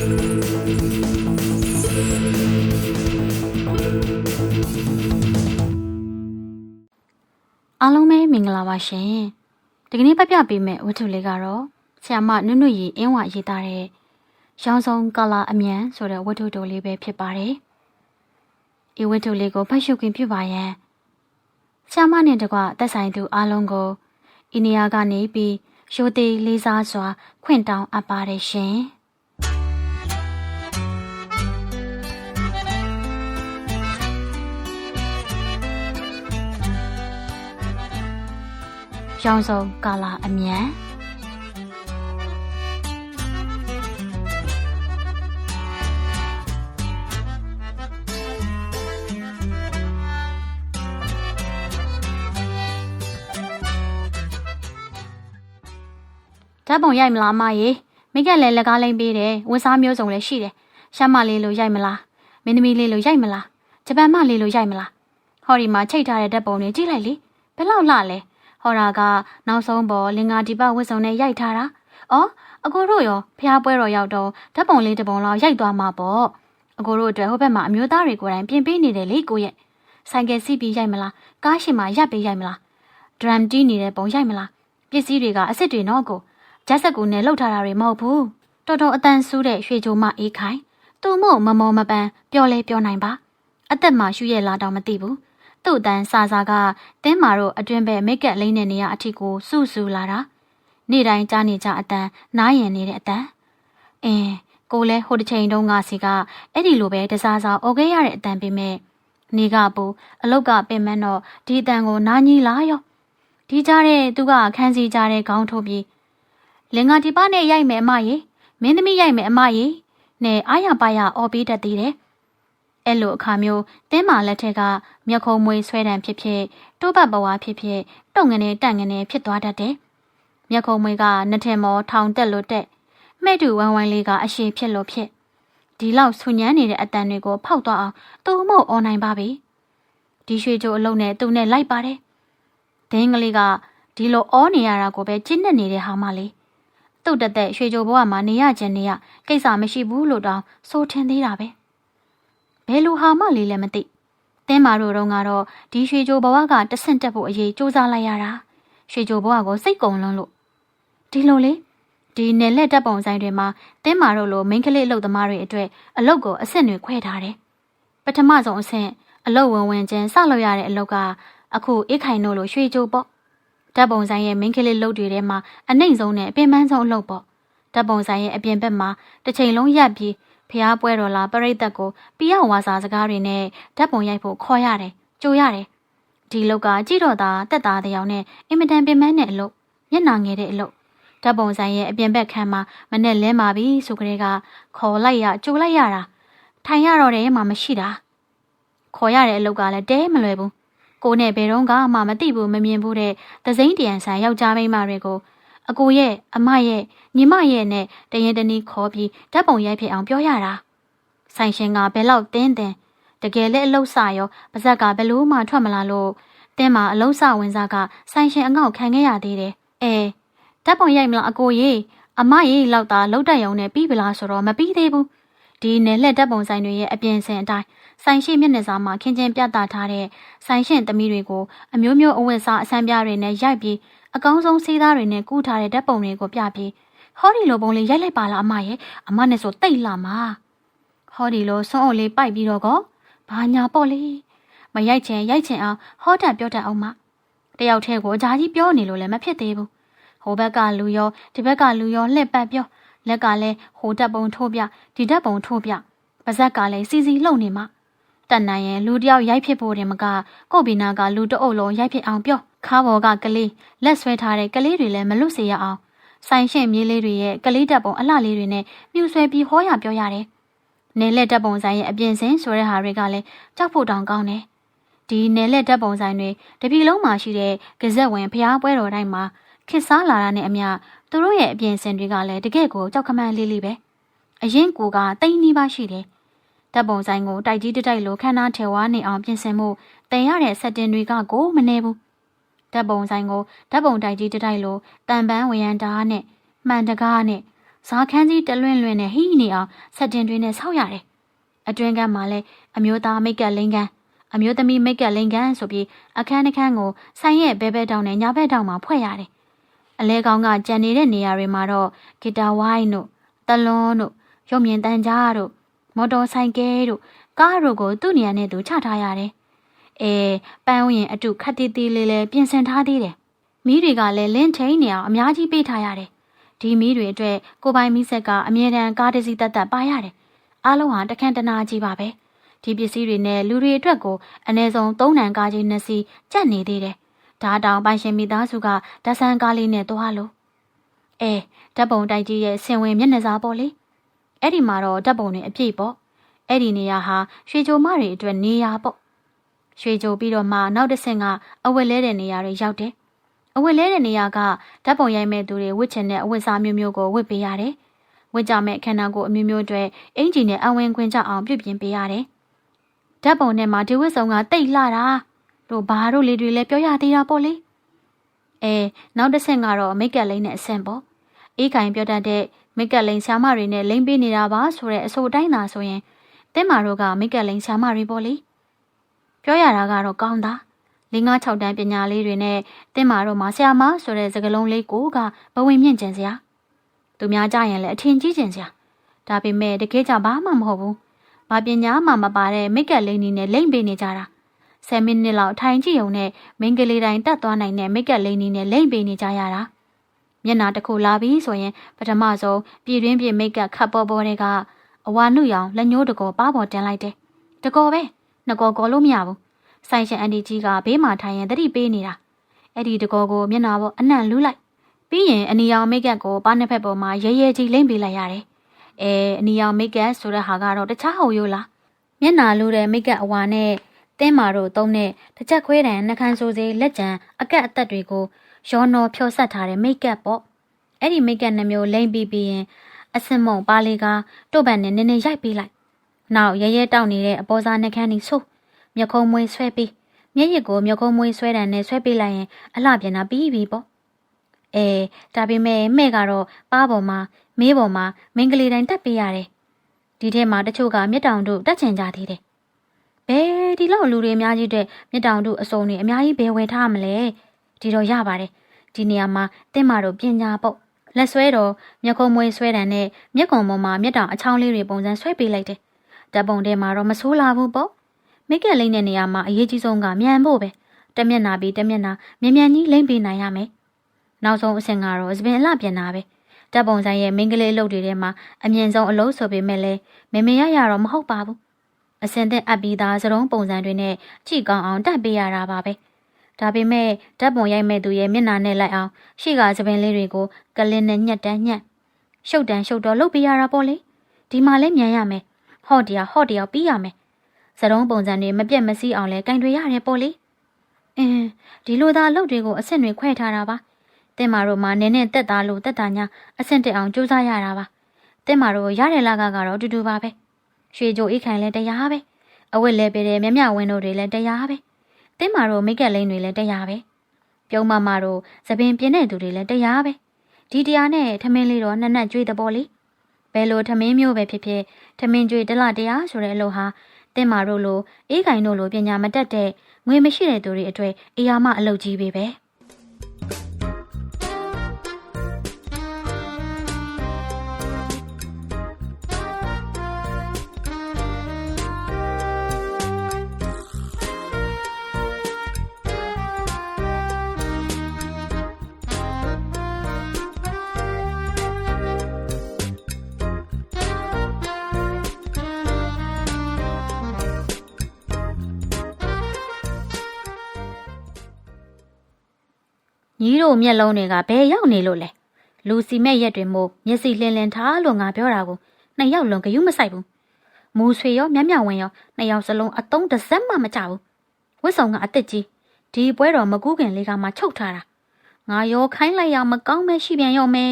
အားလုံးပဲမင်္ဂလာပါရှင်ဒီကနေ့ပြပြပေးမယ့်ဝတ္ထုလေးကတော့ဆရာမနုနုရီအင်းဝရေးသားတဲ့ရောင်စုံကာလာအမြန်ဆိုတဲ့ဝတ္ထုတိုလေးပဲဖြစ်ပါတယ်ဒီဝတ္ထုလေးကိုဖတ်ရှုခွင့်ပြုပါရန်ဆရာမနဲ့တကွသက်ဆိုင်သူအားလုံးကိုဤနေရာကနေပြီးရိုသေလေးစားစွာခွင့်တောင်းအပ်ပါတယ်ရှင်ရောင်စုံကာလာအမြန်ဓာတ်ပုံရိုက်မလားမရေမိကလည်းလက်ကားလိမ့်ပေးတယ်ဝတ်စားမျိုးစုံလည်းရှိတယ်ရှမ်းမလေးလိုရိုက်မလားမင်းသမီးလေးလိုရိုက်မလားဂျပန်မလေးလိုရိုက်မလားဟောဒီမှာချိတ်ထားတဲ့ဓာတ်ပုံတွေကြည့်လိုက်လေဘယ်လောက်လှလဲဟောတာကနောက်ဆုံးပေါ်လင်္ကာဒီပဝတ်စုံနဲ့ရိုက်ထားတာအော်အကိုတို့ရောဖျားပွဲတော်ရောက်တော့ဓာတ်ပုံလေးတစ်ပုံလောက်ရိုက်သွားမှာပေါ့အကိုတို့အတွက်ဟိုဘက်မှာအမျိုးသားတွေကိုယ်တိုင်ပြင်ပေးနေတယ်လေကိုရဲ့ဆိုင်ကယ်စီးပြီးရိုက်မလားကားရှင်မှာရပ်ပေးရိုက်မလားဒရမ်တီးနေတဲ့ပုံရိုက်မလားပစ္စည်းတွေကအစ်စ်တွေနော်ကိုဂျက်စက်ကူနဲ့လှုပ်ထားတာတွေမဟုတ်ဘူးတော်တော်အတန်ဆူးတဲ့ရွှေကြိုမအေးခိုင်သူ့မို့မမောမပန်းပြောလဲပြောနိုင်ပါအသက်မှရှူရဲ့လားတော့မသိဘူးသူ့အတန်စာစာကတင်းမာတို့အတွင်းဘက်မိတ်ကက်လိမ့်တဲ့နေရာအထိကိုစူစူလာတာနေ့တိုင်းကြားနေကြအတန်နားရင်နေတဲ့အတန်ကိုလဲဟိုတစ်ချိန်တုန်းကစီကအဲ့ဒီလိုပဲတစားစားအော်ခဲ့ရတဲ့အတန်ပေမဲ့နေကပူအလုတ်ကပင်မတော့ဒီအတန်ကိုနားကြီးလားရောဒီကြားတဲ့သူကခန်းစီကြတဲ့ခေါင်းထိုးပြီးလင်္ကာဒီပနဲ့ရိုက်မယ်အမရေမင်းသမီးရိုက်မယ်အမရေနဲ့အားရပါရအော်ပေးတတ်သေးတယ်အဲ့လိုအခါမျိုးတင်းမာလက်ထက်ကမျက်ခုံးမွေးဆွဲတံဖြစ်ဖြစ်တိုးပတ်ပဝါဖြစ်ဖြစ်တုံငနေတန့်ငနေဖြစ်သွားတတ်တယ်မျက်ခုံးမွေးကနှစ်ထင်မောထောင်တက်လို့တက်မဲ့တူဝိုင်းဝိုင်းလေးကအရှိဖြစ်လို့ဖြစ်ဒီလောက်ဆူညမ်းနေတဲ့အတန်တွေကိုဖောက်သွားအောင်သူ့မို့အော်နိုင်ပါပြီဒီရွှေကြိုအလုံးနဲ့သူ့နဲ့လိုက်ပါတယ်ဒင်းကလေးကဒီလိုအော်နေရတာကိုပဲကျင့်နေနေတဲ့ဟာမလေးသူ့တက်တဲ့ရွှေကြိုဘဝမှာနေရခြင်းနေရကိစ္စမရှိဘူးလို့တောင်ဆိုထင်သေးတာပဲဘယ်လိုဟာမလေးလည်းမသိတင်းမာတို့တော့ကတော့ဒီရွှေကြိုဘဝကတဆင့်တက်ဖို့အရေးစူးစမ်းလိုက်ရတာရွှေကြိုဘဝကိုစိတ်ကုံလွန်းလို့ဒီလိုလေဒီနယ်လက်တက်ပုံဆိုင်တွေမှာတင်းမာတို့လိုမိန်းကလေးအလုပ်သမားတွေအတွက်အလုပ်ကိုအဆင့်တွေခွဲထားတယ်ပထမဆုံးအဆင့်အလုပ်ဝင်ချင်းစလုပ်ရတဲ့အလုပ်ကအခုအေးခိုင်တို့လိုရွှေကြိုပေါ့ဓာတ်ပုံဆိုင်ရဲ့မိန်းကလေးလုပ်တွေထဲမှာအနှိမ့်ဆုံးနဲ့အပင်ပန်းဆုံးအလုပ်ပေါ့ဓာတ်ပုံဆိုင်ရဲ့အပြင်ဘက်မှာတစ်ချိန်လုံးရပ်ပြီးဖျားပွဲတော်လာပရိသတ်ကိုပြရဝါစာစကားတွေနဲ့ဓာတ်ပုံရိုက်ဖို့ခေါ်ရတယ်ကြိုရတယ်ဒီလောက်ကကြည့်တော့တာတက်တာတယောက်နဲ့အင်မတန်ပင်ပန်းတဲ့အလုပ်မျက်နှာငယ်တဲ့အလုပ်ဓာတ်ပုံဆိုင်ရဲ့အပြင်ဘက်ခန်းမှာမနဲ့လဲမာပြီဆိုကြတဲ့ကခေါ်လိုက်ရကြိုလိုက်ရတာထိုင်ရတော့တယ်မှမရှိတာခေါ်ရတဲ့အလုပ်ကလည်းတဲမလွယ်ဘူးကိုနဲ့ဘယ်တော့မှမသိဘူးမမြင်ဘူးတဲ့သစိမ့်တရံဆိုင်ယောက်ျားမိန်းမတွေကိုအကိုရဲ့အမရဲ့ညီမရဲ့နဲ့တရင်တနည်းခေါ်ပြီးဓာတ်ပုံရိုက်ဖြစ်အောင်ပြောရတာဆိုင်ရှင်ကဘယ်လောက်တင်းတကယ်လည်းအလုပ်စရောပါဇက်ကဘယ်လို့မှထွက်မလာလို့တင်းမှာအလုပ်စဝင်စားကဆိုင်ရှင်အငေါ့ခံခဲ့ရသေးတယ်ဓာတ်ပုံရိုက်မလားအကိုရေအမရေလောက်သာလှုပ်တက်ရုံနဲ့ပြီးပလားဆိုတော့မပြီးသေးဘူးဒီနယ်လက်ဓာတ်ပုံဆိုင်တွေရဲ့အပြင်စင်အတိုင်းဆိုင်ရှိမျက်နှာစာမှာခင်းချင်းပြသထားတဲ့ဆိုင်ရှင်သမီးတွေကိုအမျိုးမျိုးအဝတ်စားအဆန်းပြားတွေနဲ့ရိုက်ပြီးအကောင်းဆုံးစေးသားတွေနဲ့ကူးထားတဲ့ဓာတ်ပုံတွေကိုပြပြီးဟောဒီလိုပုံလေးရိုက်လိုက်ပါလားအမရဲ့အမနဲ့ဆိုတိတ်လာမှာဟောဒီလိုစွန်းအုပ်လေးပိုက်ပြီးတော့ကောဘာညာပေါ့လေမရိုက်ချင်အောင်ဟောတပြောတတ်အောင်မတယောက်တည်းကိုအကြာကြီးပြောနေလို့လည်းမဖြစ်သေးဘူးဟိုဘက်ကလူရောဒီဘက်ကလူရောလှည့်ပတ်ပြောလက်ကလည်းဟိုဓာတ်ပုံထိုးပြဒီဓာတ်ပုံထိုးပြပါဇက်ကလည်းစီလှုပ်နေမှာတန်နိုင်ရင်လူတယောက်ရိုက်ဖြစ်ဖို့တင်မကကို့ဘီနာကလူတအုပ်လုံးရိုက်ဖြစ်အောင်ပြောခါဘော်ကကလေးလက်ဆွဲထားတဲ့ကလေးတွေလည်းမလွတ်စေရအောင်ဆိုင်ရှင်မြေးလေးတွေရဲ့ကလေးဓာတ်ပုံအလှလေးတွေနဲ့မြူဆွဲပြီးဟောရပြောရတယ်နယ်လက်ဓာတ်ပုံဆိုင်ရဲ့အပြင်စင်ဆိုတဲ့ဟာတွေကလည်းကြောက်ဖို့တောင်ကောင်းတယ်ဒီနယ်လက်ဓာတ်ပုံဆိုင်တွေတပြည်လုံးမှာရှိတဲ့ဂဇက်ဝင်ဖျားပွဲတော်တိုင်းမှာခစ်စားလာတာနဲ့အမျှသူတို့ရဲ့အပြင်စင်တွေကလည်းတကယ့်ကိုကြောက်ခမန်းလေးလေးပဲအရင်ကိုကတိန်နီးပါရှိတယ်ဓာတ်ပုံဆိုင်ကိုတိုက်ကြီးတိုက်လို့ခန်းသားထဲဝါနေအောင်ပြင်ဆင်မှုတင်ရတဲ့ဆက်တင်တွေကကိုမနေဘူးဓာတ်ပုံဆိုင်ကိုဓာတ်ပုံတိုက်ကြီးတိုက်လို့တန်ပန်းဝရန်တားနဲ့မှန်တကားနဲ့ ဇာခန်းကြီးတလွင့်လွင့်နဲ့ဟိနေအောင်ဆက်တင်တွင်းနဲ့ဆောက်ရတယ်အတွင်းကမ်းမှာလည်းအမျိုးသားမိတ်ကပ်လိန်ကန်အမျိုးသမီးမိတ်ကပ်လိန်ကန်ဆိုပြီးအခန်းတစ်ခန်းကိုဆိုင်ရဲ့ဘဲဘဲတောင်နဲ့ညာဘက်တောင်မှာဖွဲ့ရတယ်အလဲကောင်းကကြံနေတဲ့နေရာတွေမှာတော့ဂီတာဝိုင်းတို့တလွန်းတို့ရုပ်မြင်တန်ကြားတို့မော်တော်ဆိုင်ကဲတို့ကားတို့ကိုသူ့နေရာနဲ့သူချထားရတယ်ပန်းဝင်အတူခက်တီးတီးလေးလေးပြင်ဆင်ထားသေးတယ်မီးတွေကလည်းလင်းထိန်နေအောင်အများကြီးပေးထားရတယ်ဒီမီးတွေအတွက်ကိုပိုင်မီးဆက်ကအမြဲတမ်းကားတစ်စီးတက်ပါရတယ်အားလုံးဟာတခန့်တနာကြီးပါပဲဒီပစ္စည်းတွေနဲ့လူတွေအတွက်ကိုအနည်းဆုံး3နံကားကြီး2စီးကြက်နေသေးတယ်ဒါတောင်ပိုင်ရှင်မိသားစုကဓာတ်ဆန်းကားလေးနဲ့သွားလို့ဓာတ်ပုံတိုက်ကြီးရဲ့ဆင်ဝင်မျက်နှာစာပေါ့လေအဲ့ဒီမှာတော့ဓာတ်ပုံတွေအပြည့်ပေါ့အဲ့ဒီနေရာဟာရွှေကြိုမတွေအတွက်နေရာပေါ့ရွှေကြိုပြီးတော့မှနောက်တစ်ဆင့်ကအဝတ်လဲတဲ့နေရာတွေရောက်တယ်အဝတ်လဲတဲ့နေရာကဓာတ်ပုံရိုက်မဲ့သူတွေဝတ်ချင်တဲ့အဝတ်စားမျိုးမျိုးကိုဝတ်ပေးရတယ်ဝတ်ကြမဲ့ခန္ဓာကိုယ်အမျိုးမျိုးတွေအင်ဂျီနဲ့အဝင်ခွင်ကြအောင်ပြုပြင်ပေးရတယ်ဓာတ်ပုံထဲမှာဒီဝတ်စုံကတိတ်လှတာတို့ဘာတို့လေးတွေလည်းပြောရသေးတာပေါ့လေနောက်တစ်ဆင့်ကတော့မိတ်ကပ်လိန်နဲ့အဆင့်ပေါ့အေးခိုင်ပြောတတ်တဲ့မိတ်ကပ်လိန်ဆာမတွေနဲ့လိန်ပေးနေတာပါဆိုတဲ့အဆိုအတိုင်းသာဆိုရင်တင်းမာတို့ကမိတ်ကပ်လိန်ဆာမတွေပေါ့လေပြောရတာကတော့ကောင်းတာ5-6တန်းပညာလေးတွေနဲ့တင်းမာတို့မှာဆရာမဆိုတဲ့စကားလုံးလေးကိုကဘဝင်မြင့်ကျင်စရာသူများကြရင်လည်းအထင်ကြီးကျင်စရာဒါပေမဲ့တကယ်ကြဘာမှမဟုတ်ဘူးဘာပညာမှမပါတဲ့မိတ်ကပ်လိန်နေနဲ့လိန်ပေးနေကြတာ10မိနစ်လောက်ထိုင်ကြည့်ုံနဲ့မိန်းကလေးတိုင်းတက်သွားနိုင်တဲ့မိတ်ကပ်လိန်နေနဲ့လိန်ပေးနေကြရတာမျက်နှာတစ်ခုလာပြီးဆိုရင်ပထမဆုံးပြည်တွင်းပြည်မိတ်ကပ်ခတ်ပေါ်ပေါ်တွေကအဝါနုရောင်လက်ညှိုးတကောပါပေါ်တင်လိုက်တယ်တကောပဲနှစ်ကောကောလို့မရဘူးဆိုင်ရှင်အန်တီကြီးကဘေးမှာထိုင်ရင်သတိပေးနေတာအဲ့ဒီတကောကိုမျက်နှာပေါ်အနှံ့လူးလိုက်ပြီးရင်အနီရောင်မိတ်ကပ်ကိုပါးနှစ်ဖက်ပေါ်မှာရဲရဲကြီးလိမ့်ပေးလိုက်ရတယ်အနီရောင်မိတ်ကပ်ဆိုတဲ့ဟာကတော့တခြားဟုတ်ရိုးလားမျက်နှာလူးတဲ့မိတ်ကပ်အဝါနဲ့တင်းမာတို့သုံးတဲ့တစ်ချက်ခွဲတံနှခမ်းဆိုးစေးလက်ကျန်အကက်အသက်တွေကိုရောနော်ဖြောဆက်ထားတဲ့မိတ်ကပ်ပေါ့အဲ့ဒီမိတ်ကပ်နှမျိုးလိမ့်ပြီးရင်အစင်မုံပါလေးကတို့ပန်နဲ့နည်းနည်းရိုက်ပေးလိုက်နောက်ရဲရဲတောက်နေတဲ့အပေါ်စားနှခမ်းนี่ဆိုးမျက်ခုံးမွေးဆွဲပြီးမျက်ရည်ကိုမျက်ခုံးမွေးဆွဲတံနဲ့ဆွဲပေးလိုက်ရင်အလှပြန်တာပြီးပြီပေါ့ဒါပေမဲ့မဲ့ကတော့ပါးပေါ်မှာမေးပေါ်မှာမင်းကလေးတိုင်းတက်ပေးရတယ်ဒီထဲမှာတချို့ကမျက်တောင်တို့တက်ချင်ကြသေးတယ်ဘယ်ဒီလောက်လူတွေအများကြီးတဲ့မျက်တောင်တို့အစုံတွေအများကြီးဘယ်ဝယ်ထားမလဲဒီတော့ရပါတယ်ဒီနေရာမှာတင်းမာတို့ပညာပေါ့လက်ဆွဲတော့မျက်ခုံးမွေးဆွဲတံနဲ့မျက်ကုံပေါ်မှာမျက်တောင်အချောင်းလေးတွေပုံစံဆွဲပေးလိုက်တယ်ဓာတ်ပုံထဲမှာတော့မဆိုးလာဘူးပေါ့မိတ်ကလိမ့်တဲ့နေရာမှာအရေးကြီးဆုံးကမြန်ဖို့ပဲတမျက်နာပြီးတမျက်နာမြန်မြန်ကြီးလိမ့်ပေးနိုင်ရမယ်နောက်ဆုံးအဆင့်ကတော့စပင်အလှပြန်တာပဲဓာတ်ပုံဆိုင်ရဲ့မိန်းကလေးအလုပ်တွေထဲမှာအမြင့်ဆုံးအလုပ်ဆိုပေမဲ့လည်းမေမေရတော့မဟုတ်ပါဘူးအစင်တဲ့အပ်ပြီးသားစရုံးပုံစံတွေနဲ့ကြည့်ကောင်းအောင်တက်ပေးရတာပါပဲဒါပေမဲ့ဓာတ်ပုံရိုက်မဲ့သူရဲ့မျက်နှာနဲ့လိုက်အောင်ရှေ့ကစပင်လေးတွေကိုကလင်းနဲ့ညှက်တန်းညှက်ရှုပ်တန်းရှုပ်တော့လုပ်ပေးရတာပေါ့လေဒီမှာလည်းမြန်ရမယ်ဟော့တရားပြီးရမယ်စရုံးပုံစံတွေမပြတ်မစီးအောင်လဲကင်တွေရတယ်ပေါ့လေဒီလိုသာအလုပ်တွေကိုအဆင့်တွေခွဲထားတာပါတင်မာတို့မှာနည်းနည်းတက်သားလို့တက်တာညာအဆင့်တက်အောင်ကြိုးစားရတာပါတင်မာတို့ရတဲ့လကတော့အတူတူပါပဲရွှေကြိုအိတ်ခိုင်လဲတရားပဲအဝတ်လဲပေးတဲ့မြမြဝင်းတို့တွေလဲတရားပဲတင်မာတို့မိတ်ကက်လိန်တွေလဲတရားပဲပြုံးမတို့သပင်ပြင်းတဲ့သူတွေလဲတရားပဲဒီတရားနဲ့ထမင်းလေးတော့နှစ်နက်ကျွေးတဲ့ပေါ့လေဘယ်လိုထမင်းမျိုးပဲဖြစ်ဖြစ်ထမင်းကျွေးတလတရားဆိုတဲ့အလုပ်ဟာတင်မာတို့လိုအေးခိုင်တို့လိုပညာမတတ်တဲ့ငွေမရှိတဲ့သူတွေအတွေ့အရာမအလုပ်ကြီးပဲညီတို့မျက်လုံးတွေကဘယ်ရောက်နေလို့လဲလူစီမဲ့ရက်တွေမို့မျက်စိလင်းလင်းထားလို့ငါပြောတာကိုနှစ်ယောက်လုံးဂယုမဆိုင်ဘူးမူဆွေရောမြမြဝင်ရောနှစ်ယောက်စလုံးအသုံးတစ်စက်မှမကြဘူးဝတ်ဆောင်ကအစ်စ်ကြီးဒီပွဲတော်မကူးခင်လေးကမှချုပ်ထားတာငါရောခိုင်းလိုက်ရမကောင်းမဲရှိပြန်ရောမဲ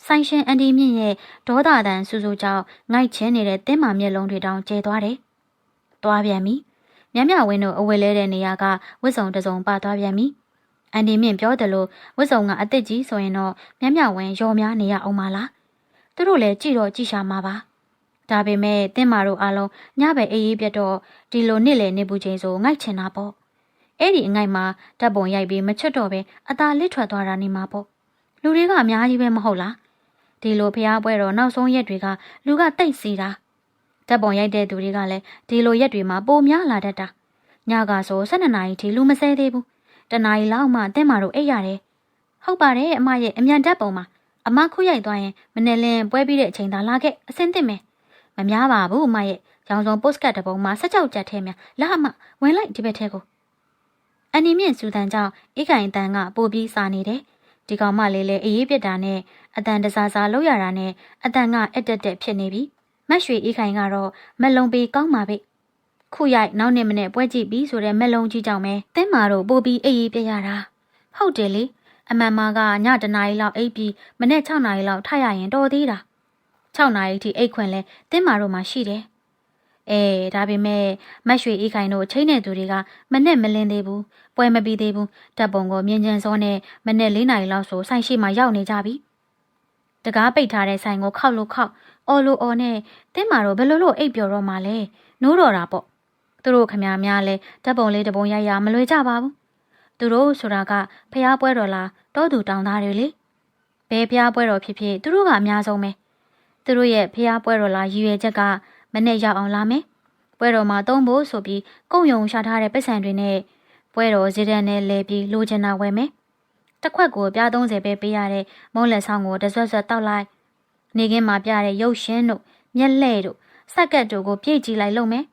ဆိုင်ရှင်အန်ဒီမြင့်ရဲ့ဒေါသတန်ဆူဆူကြောင့်ငိုက်ချင်းနေတဲ့တင်းမာမျက်လုံးတွေတောင်ကျဲသွားတယ်သွားပြန်ပြီမြမြဝင်တို့အဝယ်လဲတဲ့နေရာကဝတ်ဆောင်တစ်စုံပါသွားပြန်ပြီအန်ဒီမြင့်ပြောတယ်လို့ဝတ်စုံကအစ်စ်ကြီးဆိုရင်တော့မြမြဝင်ရောများနေရအောင်ပါလား သူတို့လည်းကြည့်တော့ကြည့်ရှာမှာပါဒါပေမဲ့တင်းမာတို့အားလုံးညဘက်အေးအေးပြတ်တော့ဒီလိုနေ့လေနေပူချိန်ဆိုငိုက်ချင်တာပေါ့အဲ့ဒီအငိုက်မှာဓာတ်ပုံရိုက်ပြီးမချွတ်တော့ပဲအသာလစ်ထွက်သွားတာနေမှာပေါ့လူတွေကအများကြီးပဲမဟုတ်လားဒီလိုဖျားပွဲတော့နောက်ဆုံးရက်တွေကလူကတိတ်စီတာဓာတ်ပုံရိုက်တဲ့သူတွေကလည်းဒီလိုရက်တွေမှာပိုများလာတတ်တာညကဆို12နာရီထိလူမစဲသေးဘူးတနာရီလောက်မှတင်းမာတို့အိပ်ရတယ်ဟုတ်ပါတယ်အမရဲ့အမြန်ဓာတ်ပုံမှာအမခုရိုက်သွားရင်မနေ့လင်းပွဲပြီးတဲ့အချိန်သာလာခဲ့အစင်းသင့်မယ်မများပါဘူးအမရဲ့ရောင်စုံပို့စကတ်တပုံမှာ16ကြက်ထဲများလာအမဝင်လိုက်ဒီဘက်ထဲကိုအနီမြင့်စူတန်ကြောင့်အိတ်ခိုင်တန်ကပို့ပြီးစားနေတယ်ဒီကောင်မလေးလည်းအေးအေးပြစ်တာနဲ့အတန်တစားစားလောက်ရတာနဲ့အတန်ကအတက်တက်ဖြစ်နေပြီမတ်ရွှေအိတ်ခိုင်ကတော့မက်လုံးပေးကောင်းပါပဲခုရိုက်နောက်နေ့မနေ့ပွဲကြည့်ပြီးဆိုတဲ့မက်လုံးကြီးကြောင့်ပဲတင်းမာတို့ပို့ပြီးအေးအေးပြရတာဟုတ်တယ်လေအမှန်မှာကညတနာရီလောက်အိပ်ပြီးမနေ့6နာရီလောက်ထရရင်တော်သေးတာ6နာရီထိအိတ်ခွင်လဲတင်းမာတို့မှရှိတယ်ဒါပေမဲ့မတ်ရွှေအေးခိုင်တို့ချိန်တဲ့သူတွေကမနဲ့မလင်းသေးဘူးပွဲမပြီးသေးဘူးဓာတ်ပုံကိုမြင်ကျင်စောနဲ့မနဲ့4နာရီလောက်ဆိုဆိုင်ရှိမှရောက်နေကြပြီတကားပိတ်ထားတဲ့ဆိုင်ကိုခောက်လို့ခောက်အော်လို့အော်နဲ့တင်းမာတို့ဘယ်လိုအိပ်ပျော်တော့မှလဲနိုးတော့တာပေါ့သူတို့ခမများလဲဓာတ်ပုံလေးတပုံရိုက်ရမလွယ်ကြပါဘူးသူတို့ဆိုတာကဖျားပွဲတော်လားတောသူတောင်သားတွေလေဘယ်ဖျားပွဲတော်ဖြစ်ဖြစ်သူတို့ကအများဆုံးပဲသူတို့ရဲ့ဖျားပွဲတော်လားရည်ရွယ်ချက်ကမနဲ့ရောက်အောင်လာမယ်ပွဲတော်မှာသုံးဖို့ဆိုပြီးကုံယုံရှာထားတဲ့ပတ်စံတွေနဲ့ပွဲတော်ဇေဒန်နဲ့လဲပြီးလိုချင်တာဝယ်မယ်တစ်ခွက်ကိုပြား30ပဲပေးရတဲ့မုံးလက်ဆောင်ကိုတဆွတ်ဆွတ်တောက်လိုက်နေခင်းမှာပြတဲ့ရုပ်ရှင်တို့မျက်လှဲ့တို့စက်ကတ်တို့ကိုပြည့်ကြည့်လိုက်လုပ်မယ်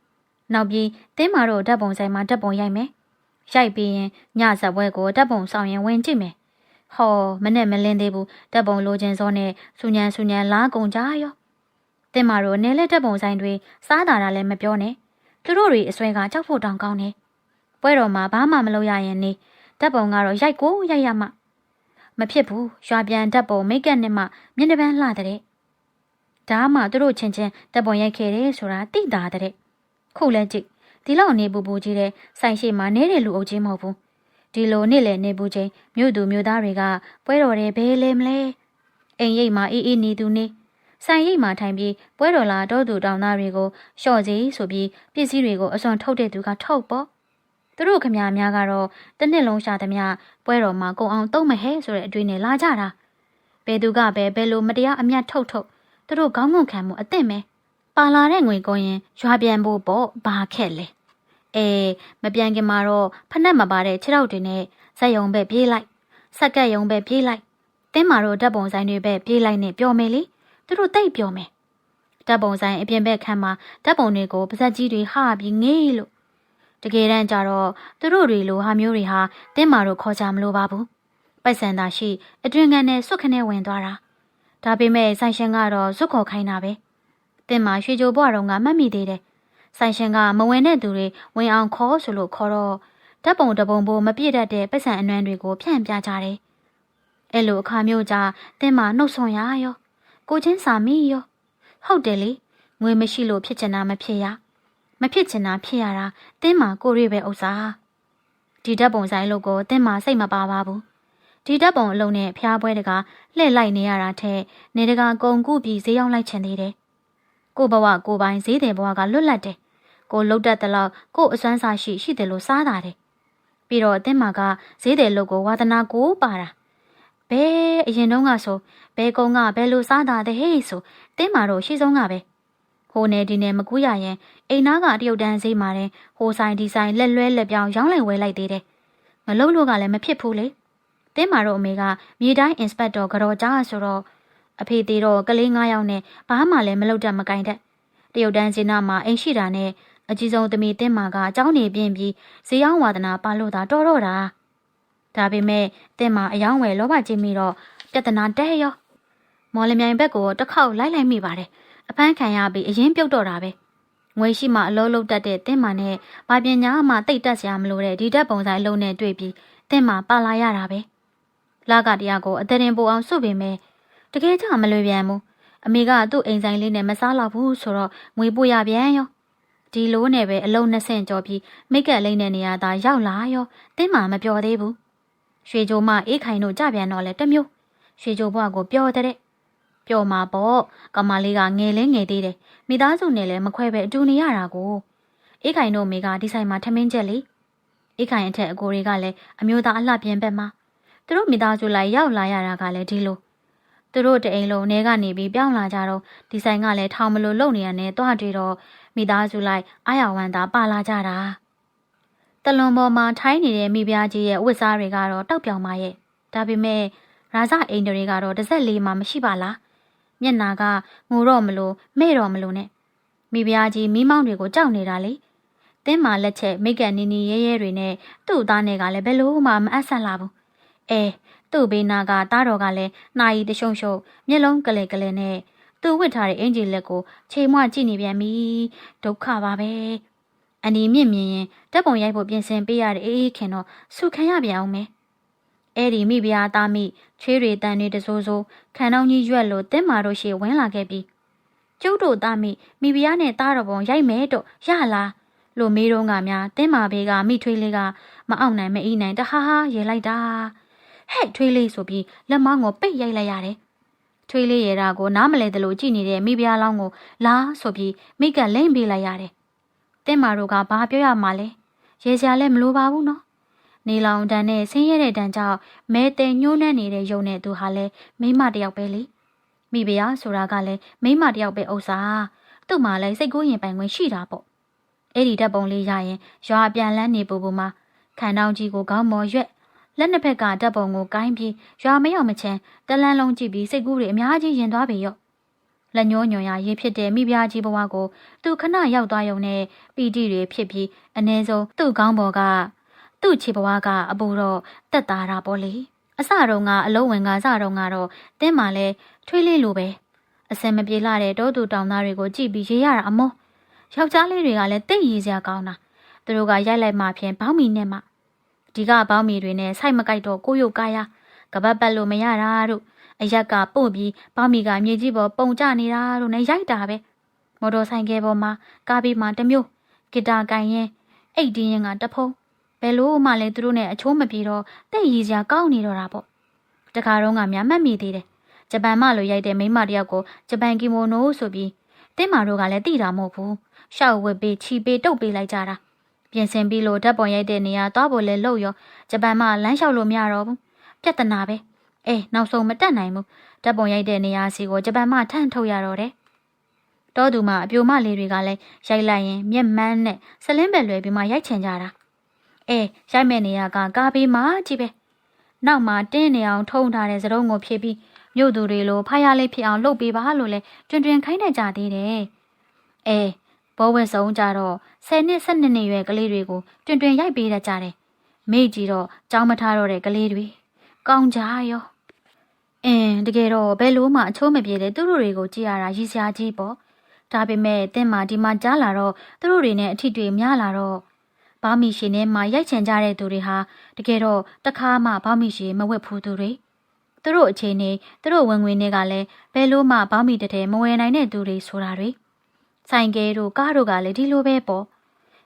နောက်ပြီးတင်းမာတို့ဓာတ်ပုံဆိုင်မှာဓာတ်ပုံရိုက်မယ်ရိုက်ပြီးရင်ညဇက်ပွဲကိုဓာတ်ပုံဆောင်ရင်ဝင်ကြည့်မယ်ဟောမနဲ့မလင်းသေးဘူးဓာတ်ပုံလိုချင်စောနဲ့စူညံလားကုန်ကြရောတင်းမာတို့နယ်လက်ဓာတ်ပုံဆိုင်တွေစားတာလည်းမပြောနဲ့သူတို့တွေအစွဲကကြောက်ဖို့တောင်ကောင်းနေပွဲတော်မှာဘာမှမလုပ်ရရင်နေဓာတ်ပုံကတော့ရိုက်ရမှမဖြစ်ဘူးရွာပြန်ဓာတ်ပုံမိတ်ကပ်နဲ့မှမျက်နှာပန်းလှတဲ့ဒါမှသူတို့ချင်းဓာတ်ပုံရိုက်ခဲ့တယ်ဆိုတာသိတာတဲ့ခုလဲကြည့်ဒီလောက်နေပူကြီးတဲ့ဆိုင်ရှိမှနေတဲ့လူအုပ်ကြီးမဟုတ်ဘူးဒီလိုနေ့လေနေပူချင်းမြို့သူမြို့သားတွေကပွဲတော်တွေဘဲလဲမလဲအိမ်ရိပ်မှာအေးနေသူနေဆိုင်ရိပ်မှာထိုင်ပြီးပွဲတော်လာတော့သူတောင်သားတွေကိုလျှော့စီဆိုပြီးပစ္စည်းတွေကိုအစွန်ထုတ်တဲ့သူကထုတ်ပေါ့သူတို့ခမများကတော့တစ်နှစ်လုံးရှာသမျှပွဲတော်မှာကုံအောင်တုံးမဟဲဆိုတဲ့အတွေ့နဲ့လာကြတာဘယ်သူကပဲဘယ်လိုမတရားအမြတ်ထုတ်သူတို့ခေါင်းငုံခံမှုအသင့်ပဲပါလာတဲ့ငွေကုန်ရင်ရွာပြန်ဖို့ပေါ့ဘာခက်လဲမပြန်ခင်မှာတော့ဖက်နှက်မပါတဲ့ခြေထောက်တွေနဲ့ဇက်ယုံပဲပြေးလိုက်ဆက်ကက်ယုံပဲပြေးလိုက်တင်းမာတို့ဓာတ်ပုံဆိုင်တွေပဲပြေးလိုက်နဲ့ပျော်မယ်လေသူတို့တိတ်ပျော်မယ်ဓာတ်ပုံဆိုင်အပြင်ဘက်ခန်းမှာဓာတ်ပုံတွေကိုပါဇက်ကြီးတွေဟာပြီးငေးလို့တကယ်တမ်းကျတော့သူတို့တွေလိုဟာမျိုးတွေဟာတင်းမာတို့ခေါ်ကြမလို့ပါဘူးပိုက်ဆံသာရှိအတွင်ကန်နဲ့စွတ်ခနဲ့ဝင်သွားတာဒါပေမဲ့ဆိုင်ရှင်ကတော့ဇွတ်ခေါ်ခိုင်းတာပဲတင်းမာရွှေကြိုဘွားတော်ကမှတ်မိသေးတယ်ဆိုင်ရှင်ကမဝင်တဲ့သူတွေဝင်အောင်ခေါ်ဆိုလို့ခေါ်တော့ဓာတ်ပုံတပုံပိုမပြည့်တတ်တဲ့ပတ်စံအနွမ်းတွေကိုဖြန့်ပြကြတယ်အဲ့လိုအခါမျိုးကြတင်းမာနှုတ်ဆွန်ရရောကိုချင်းစာမိရောဟုတ်တယ်လေငွေမရှိလို့ဖြစ်ချင်တာမဖြစ်ရမဖြစ်ချင်တာဖြစ်ရတာတင်းမာကိုရွေးပဲဥစ္စာဒီဓာတ်ပုံဆိုင်လို့ကိုတင်းမာစိတ်မပါပါဘူးဒီဓာတ်ပုံအလုံးနဲ့ဖျားပွဲတကလှည့်လိုက်နေရတာထက်နေတကကုံကူပြီးဈေးရောက်လိုက်ချင်သေးတယ်ကိုဘဝကိုပိုင်ဈေးတယ်ဘဝကလွတ်လပ်တယ်ကိုလှုပ်တတ်တဲ့လောက်ကိုအစွမ်းစားရှိတယ်လို့စားတာတယ်ပြီးတော့အတင်းမာကဈေးတယ်လို့ကိုဝါသနာကိုပါတာဘဲအရင်တုန်းကဆိုဘဲကုန်းကဘဲလိုစားတာတဲ့ဟေးဆိုတင်းမာတော့ရှိဆုံးကပဲဟိုနေဒီနေမကူးရရင်အိမ်နာကတရုတ်တန်းဈေးမှာတဲ့ဟိုဆိုင်ဒီဆိုင်လက်လွဲလက်ပြောင်းရောင်းလိုက်ဝဲလိုက်သေးတယ်မလုံးလို့ကလည်းမဖြစ်ဘူးလေတင်းမာတော့အမေကမြေတိုင်းအင်စပက်တော်ကြော်ကြားဆိုတော့အဖေသေးတော့ကလေး9ယောက်နဲ့ဘာမှလည်းမလုပ်တတ်မကင်တတ်တရုတ်တန်းဈေးနာမှာအိမ်ရှိတာနဲ့အကြီးဆုံးသမီးတင်းမာကအเจ้าနေပြင်းပြီးဈေးရောက်ဝါဒနာပါလို့သာတော်တော့တာဒါပေမဲ့တင်းမာအယောင်းဝယ်လောဘကြီးမိတော့ပြဿနာတဲရောမော်လမြိုင်ဘက်ကိုတစ်ခေါက်လိုက်မိပါတယ်အဖမ်းခံရပြီးအရင်ပြုတ်တော့တာပဲငွေရှိမှအလုံးလုံးတတ်တဲ့တင်းမာနဲ့ဘာပညာမှတိတ်တက်စရာမလိုတဲ့ဒီဓာတ်ပုံဆိုင်အလုံးနဲ့တွေ့ပြီးတင်းမာပါလာရတာပဲလာကတရားကိုအသက်ရင်ပိုအောင်စုပေမဲ့တကယ်ကြမလွယ်ပြန်ဘူးအမေကသူ့အိမ်ဆိုင်လေးနဲ့မစားတော့ဘူးဆိုတော့ငွေပို့ရပြန်ရောဒီလိုနဲ့ပဲအလုံး20ကျော်ပြီးမိတ်ကပ်လိမ့်တဲ့နေရာသာရောက်လာရောတင်းမာမပြောသေးဘူးရွှေကြိုမအေးခိုင်တို့ကြပြန်တော့လဲတမျိုးရွှေကြိုဘွားကိုပြောတဲ့ ပျော်မှာပေါ့ကမာလေးကငယ်လဲငယ်သေးတယ်မိသားစုနဲ့လည်းမခွဲပဲအတူနေရတာကိုအေးခိုင်တို့မိကဒီဆိုင်မှာထမင်းချက်လေအေးခိုင်အထက်အကိုတွေကလည်းအမျိုးသားအလှပြင်ဘက်မှာသူတို့မိသားစုလိုက်ရောက်လာရတာကလည်းဒီလိုသူတို့တအိမ်လုံးနေကနေပြီးပြောင်းလာကြတော့ဒီဆိုင်ကလည်းထောင်မလို့လုံနေရနဲ့တွားတွေ့တော့မိသားစုလိုက်အားရဝမ်းသာပါလာကြတာတလွန်ပေါ်မှာထိုင်းနေတဲ့မိဖုရားကြီးရဲ့ဝတ်စားတွေကတော့တောက်ပြောင်ပါရဲ့ဒါပေမဲ့ရာဇအိမ်တွေကတော့တစ်ဆက်လေးမှမရှိပါလားမျက်နာကငိုတော့မလို့မဲ့တော့မလို့နဲ့မိဖုရားကြီးမိမောင်းတွေကိုကြောက်နေတာလေတင်းမာလက်ချက်မိကန်နီနီရဲရဲတွေနဲ့သူ့သားနဲ့ကလည်းဘယ်လို့မှမအပ်ဆက်လာဘူးသူ့ဘေးနာကသားတော်ကလည်းနှာရီတရှုံရှုံမျက်လုံးကလေးကလေးနဲ့သူ့ဝတ်ထားတဲ့အင်ဂျီလက်ကိုချိန်မွကြည့်နေပြန်ပြီဒုက္ခပါပဲအနီမြင့်မြင်ရင်တက်ပုံရိုက်ဖို့ပြင်ဆင်ပေးရတဲ့အေးခင်တော့ဆုခံရပြန်အောင်မယ်အဲ့ဒီမိဖုရားသားမိချွေးတွေတန်တွေတစိုးစိုးခံနှောင်းကြီးရွက်လို့တင်းမာတို့ရှေ့ဝင်လာခဲ့ပြီးကျုပ်တို့သားမိဖုရားနဲ့သားတော်ပုံရိုက်မယ်တော့ရလားလို့မေးတော့ကများတင်းမာဘေးကမိထွေးလေးကမအောင်နိုင်မအီးနိုင်တဟားရေလိုက်တာဟဲ့ထွေးလေးဆိုပြီးလက်မောင်းကိုပိတ်ရိုက်လိုက်ရတယ်ထွေးလေးရတာကိုနားမလဲသလိုကြည့်နေတဲ့မိဖုရားလောင်းကိုလာဆိုပြီးမိကလိမ့်ပေးလိုက်ရတယ်တင်းမာတို့ကဘာပြောရမှာလဲရေစရာလည်းမလိုပါဘူးနော်နေလောင်တန်နဲ့ဆင်းရဲတဲ့တန်ကြောင့်မဲတဲညှိုးနှမ်းနေတဲ့ယုံနဲ့သူဟာလည်းမိမတယောက်ပဲလေမိဖုရားဆိုတာကလည်းမိမတယောက်ပဲဥစ္စာသူ့မှာလည်းစိတ်ကူးရင်ပိုင်ခွင့်ရှိတာပေါ့အဲ့ဒီဓာတ်ပုံလေးရရင်ရွာပြန်လန်းနေပူပူမှာခံတောင်းကြီးကိုခေါင်းမော်ရွက်လက်နှစ်ဖက်ကဓာတ်ပုံကိုကိုင်းပြီးရွာမရောက်မချမ်းတလန်းလုံးကြည့်ပြီးစိတ်ကူးတွေအများကြီးရင်သွားပြီရော့လက်ညှိုးညွန်ရရေးဖြစ်တဲ့မိဖုရားကြီးဘဝကိုသူခဏရောက်သွားရုံနဲ့ပီတိတွေဖြစ်ပြီးအ ਨੇ ဆုံးသူ့ခေါင်းပေါ်ကသူ့ခြေဘဝကအပူတော့တက်တာတာပေါ့လေအစတုန်းကအလုံးဝင်ကစတုန်းကတော့တင်းမှလဲထွေးလေးလိုပဲအစင်မပြေလာတဲ့တောသူတောင်သားတွေကိုကြည့်ပြီးရေးရတာအမောယောက်ျားလေးတွေကလည်းတိတ်ရည်စရာကောင်းတာသူတို့ကရိုက်လိုက်မှဖြင့်ဘောင်းမီနဲ့မှဒီကဘောင်းမီတွေနဲ့စိုက်မကြိုက်တော့ကိုရုပ်ကားရကပတ်ပတ်လို့မရတာတို့အရက်ကပို့ပြီးဘောင်းမီကမြေကြီးပေါ်ပုံကျနေတာတို့နဲ့ရိုက်တာပဲမော်တော်ဆိုင်ကယ်ပေါ်မှာကားပြီးမှတစ်မျိုးဂီတာကန်ရင်အိတ်တင်းရင်ကတဖုံးဘယ်လို့မှလည်းသူတို့နဲ့အချိုးမပြေတော့တိတ်ရည်စရာကောင်းနေတော့တာပေါ့တခါတော့ကများမှတ်မိသေးတယ်ဂျပန်မလိုရိုက်တဲ့မိန်းမတယောက်ကိုဂျပန်ကီမိုနိုဆိုပြီးတင်းမာတို့ကလည်းတိတာမဟုတ်ဘူးရှောက်ဝစ်ပေးချီပေးတုတ်ပေးလိုက်ကြတာပြင်ဆင်ပြီးလို့ဓာတ်ပုံရိုက်တဲ့နေရာသွားဖို့လဲလို့ရောဂျပန်မှလမ်းလျှောက်လို့မရတော့ဘူးပြဿနာပဲနောက်ဆုံးမတက်နိုင်ဘူးဓာတ်ပုံရိုက်တဲ့နေရာစီကိုဂျပန်မှထန့်ထုတ်ရတော့တယ်တောသူမှအပြိုမလေးတွေကလည်းရိုက်လိုက်ရင်မျက်မှန်းနဲ့ဆလင်းပဲလွယ်ပြီးမှရိုက်ချင်ကြတာရိုက်မဲ့နေရာကကားပေးမှကြည့်ပဲနောက်မှတင်းနေအောင်ထုံထားတဲ့စတုံးကိုဖြည့်ပြီးမြို့သူတွေလိုဖားရလေးဖြစ်အောင်လုပ်ပေးပါလို့လဲတွင်တွင်ခိုင်းနေကြသေးတယ်ဘောဝဲဆုံးကြတော့10နှစ်12နှစ်ရွယ်ကလေးတွေကိုတွင်တွင်ရိုက်ပေးတတ်ကြတယ်မိကြီးတော့ကြောင်းမထားတော့တဲ့ကလေးတွေကောင်းကြရောတကယ်တော့ဘယ်လို့မှအချိုးမပြေတဲ့သူတို့တွေကိုကြည့်ရတာရည်စရာကြီးပေါ့ဒါပေမဲ့တင်းမာဒီမှာကြားလာတော့သူတို့တွေနဲ့အထီတွေများလာတော့ဘောင်းမီရှင်ထဲမှာရိုက်ချင်ကြတဲ့သူတွေဟာတကယ်တော့တခါမှဘောင်းမီရှင်မဝက်ဘူးသူတွေသူတို့အချိန်နေသူတို့ဝင်ငွေတွေကလည်းဘယ်လို့မှဘောင်းမီတထဲမဝယ်နိုင်တဲ့သူတွေဆိုတာတွေဆိုင်ကယ်တို့ကားတို့ကလည်းဒီလိုပဲပေါ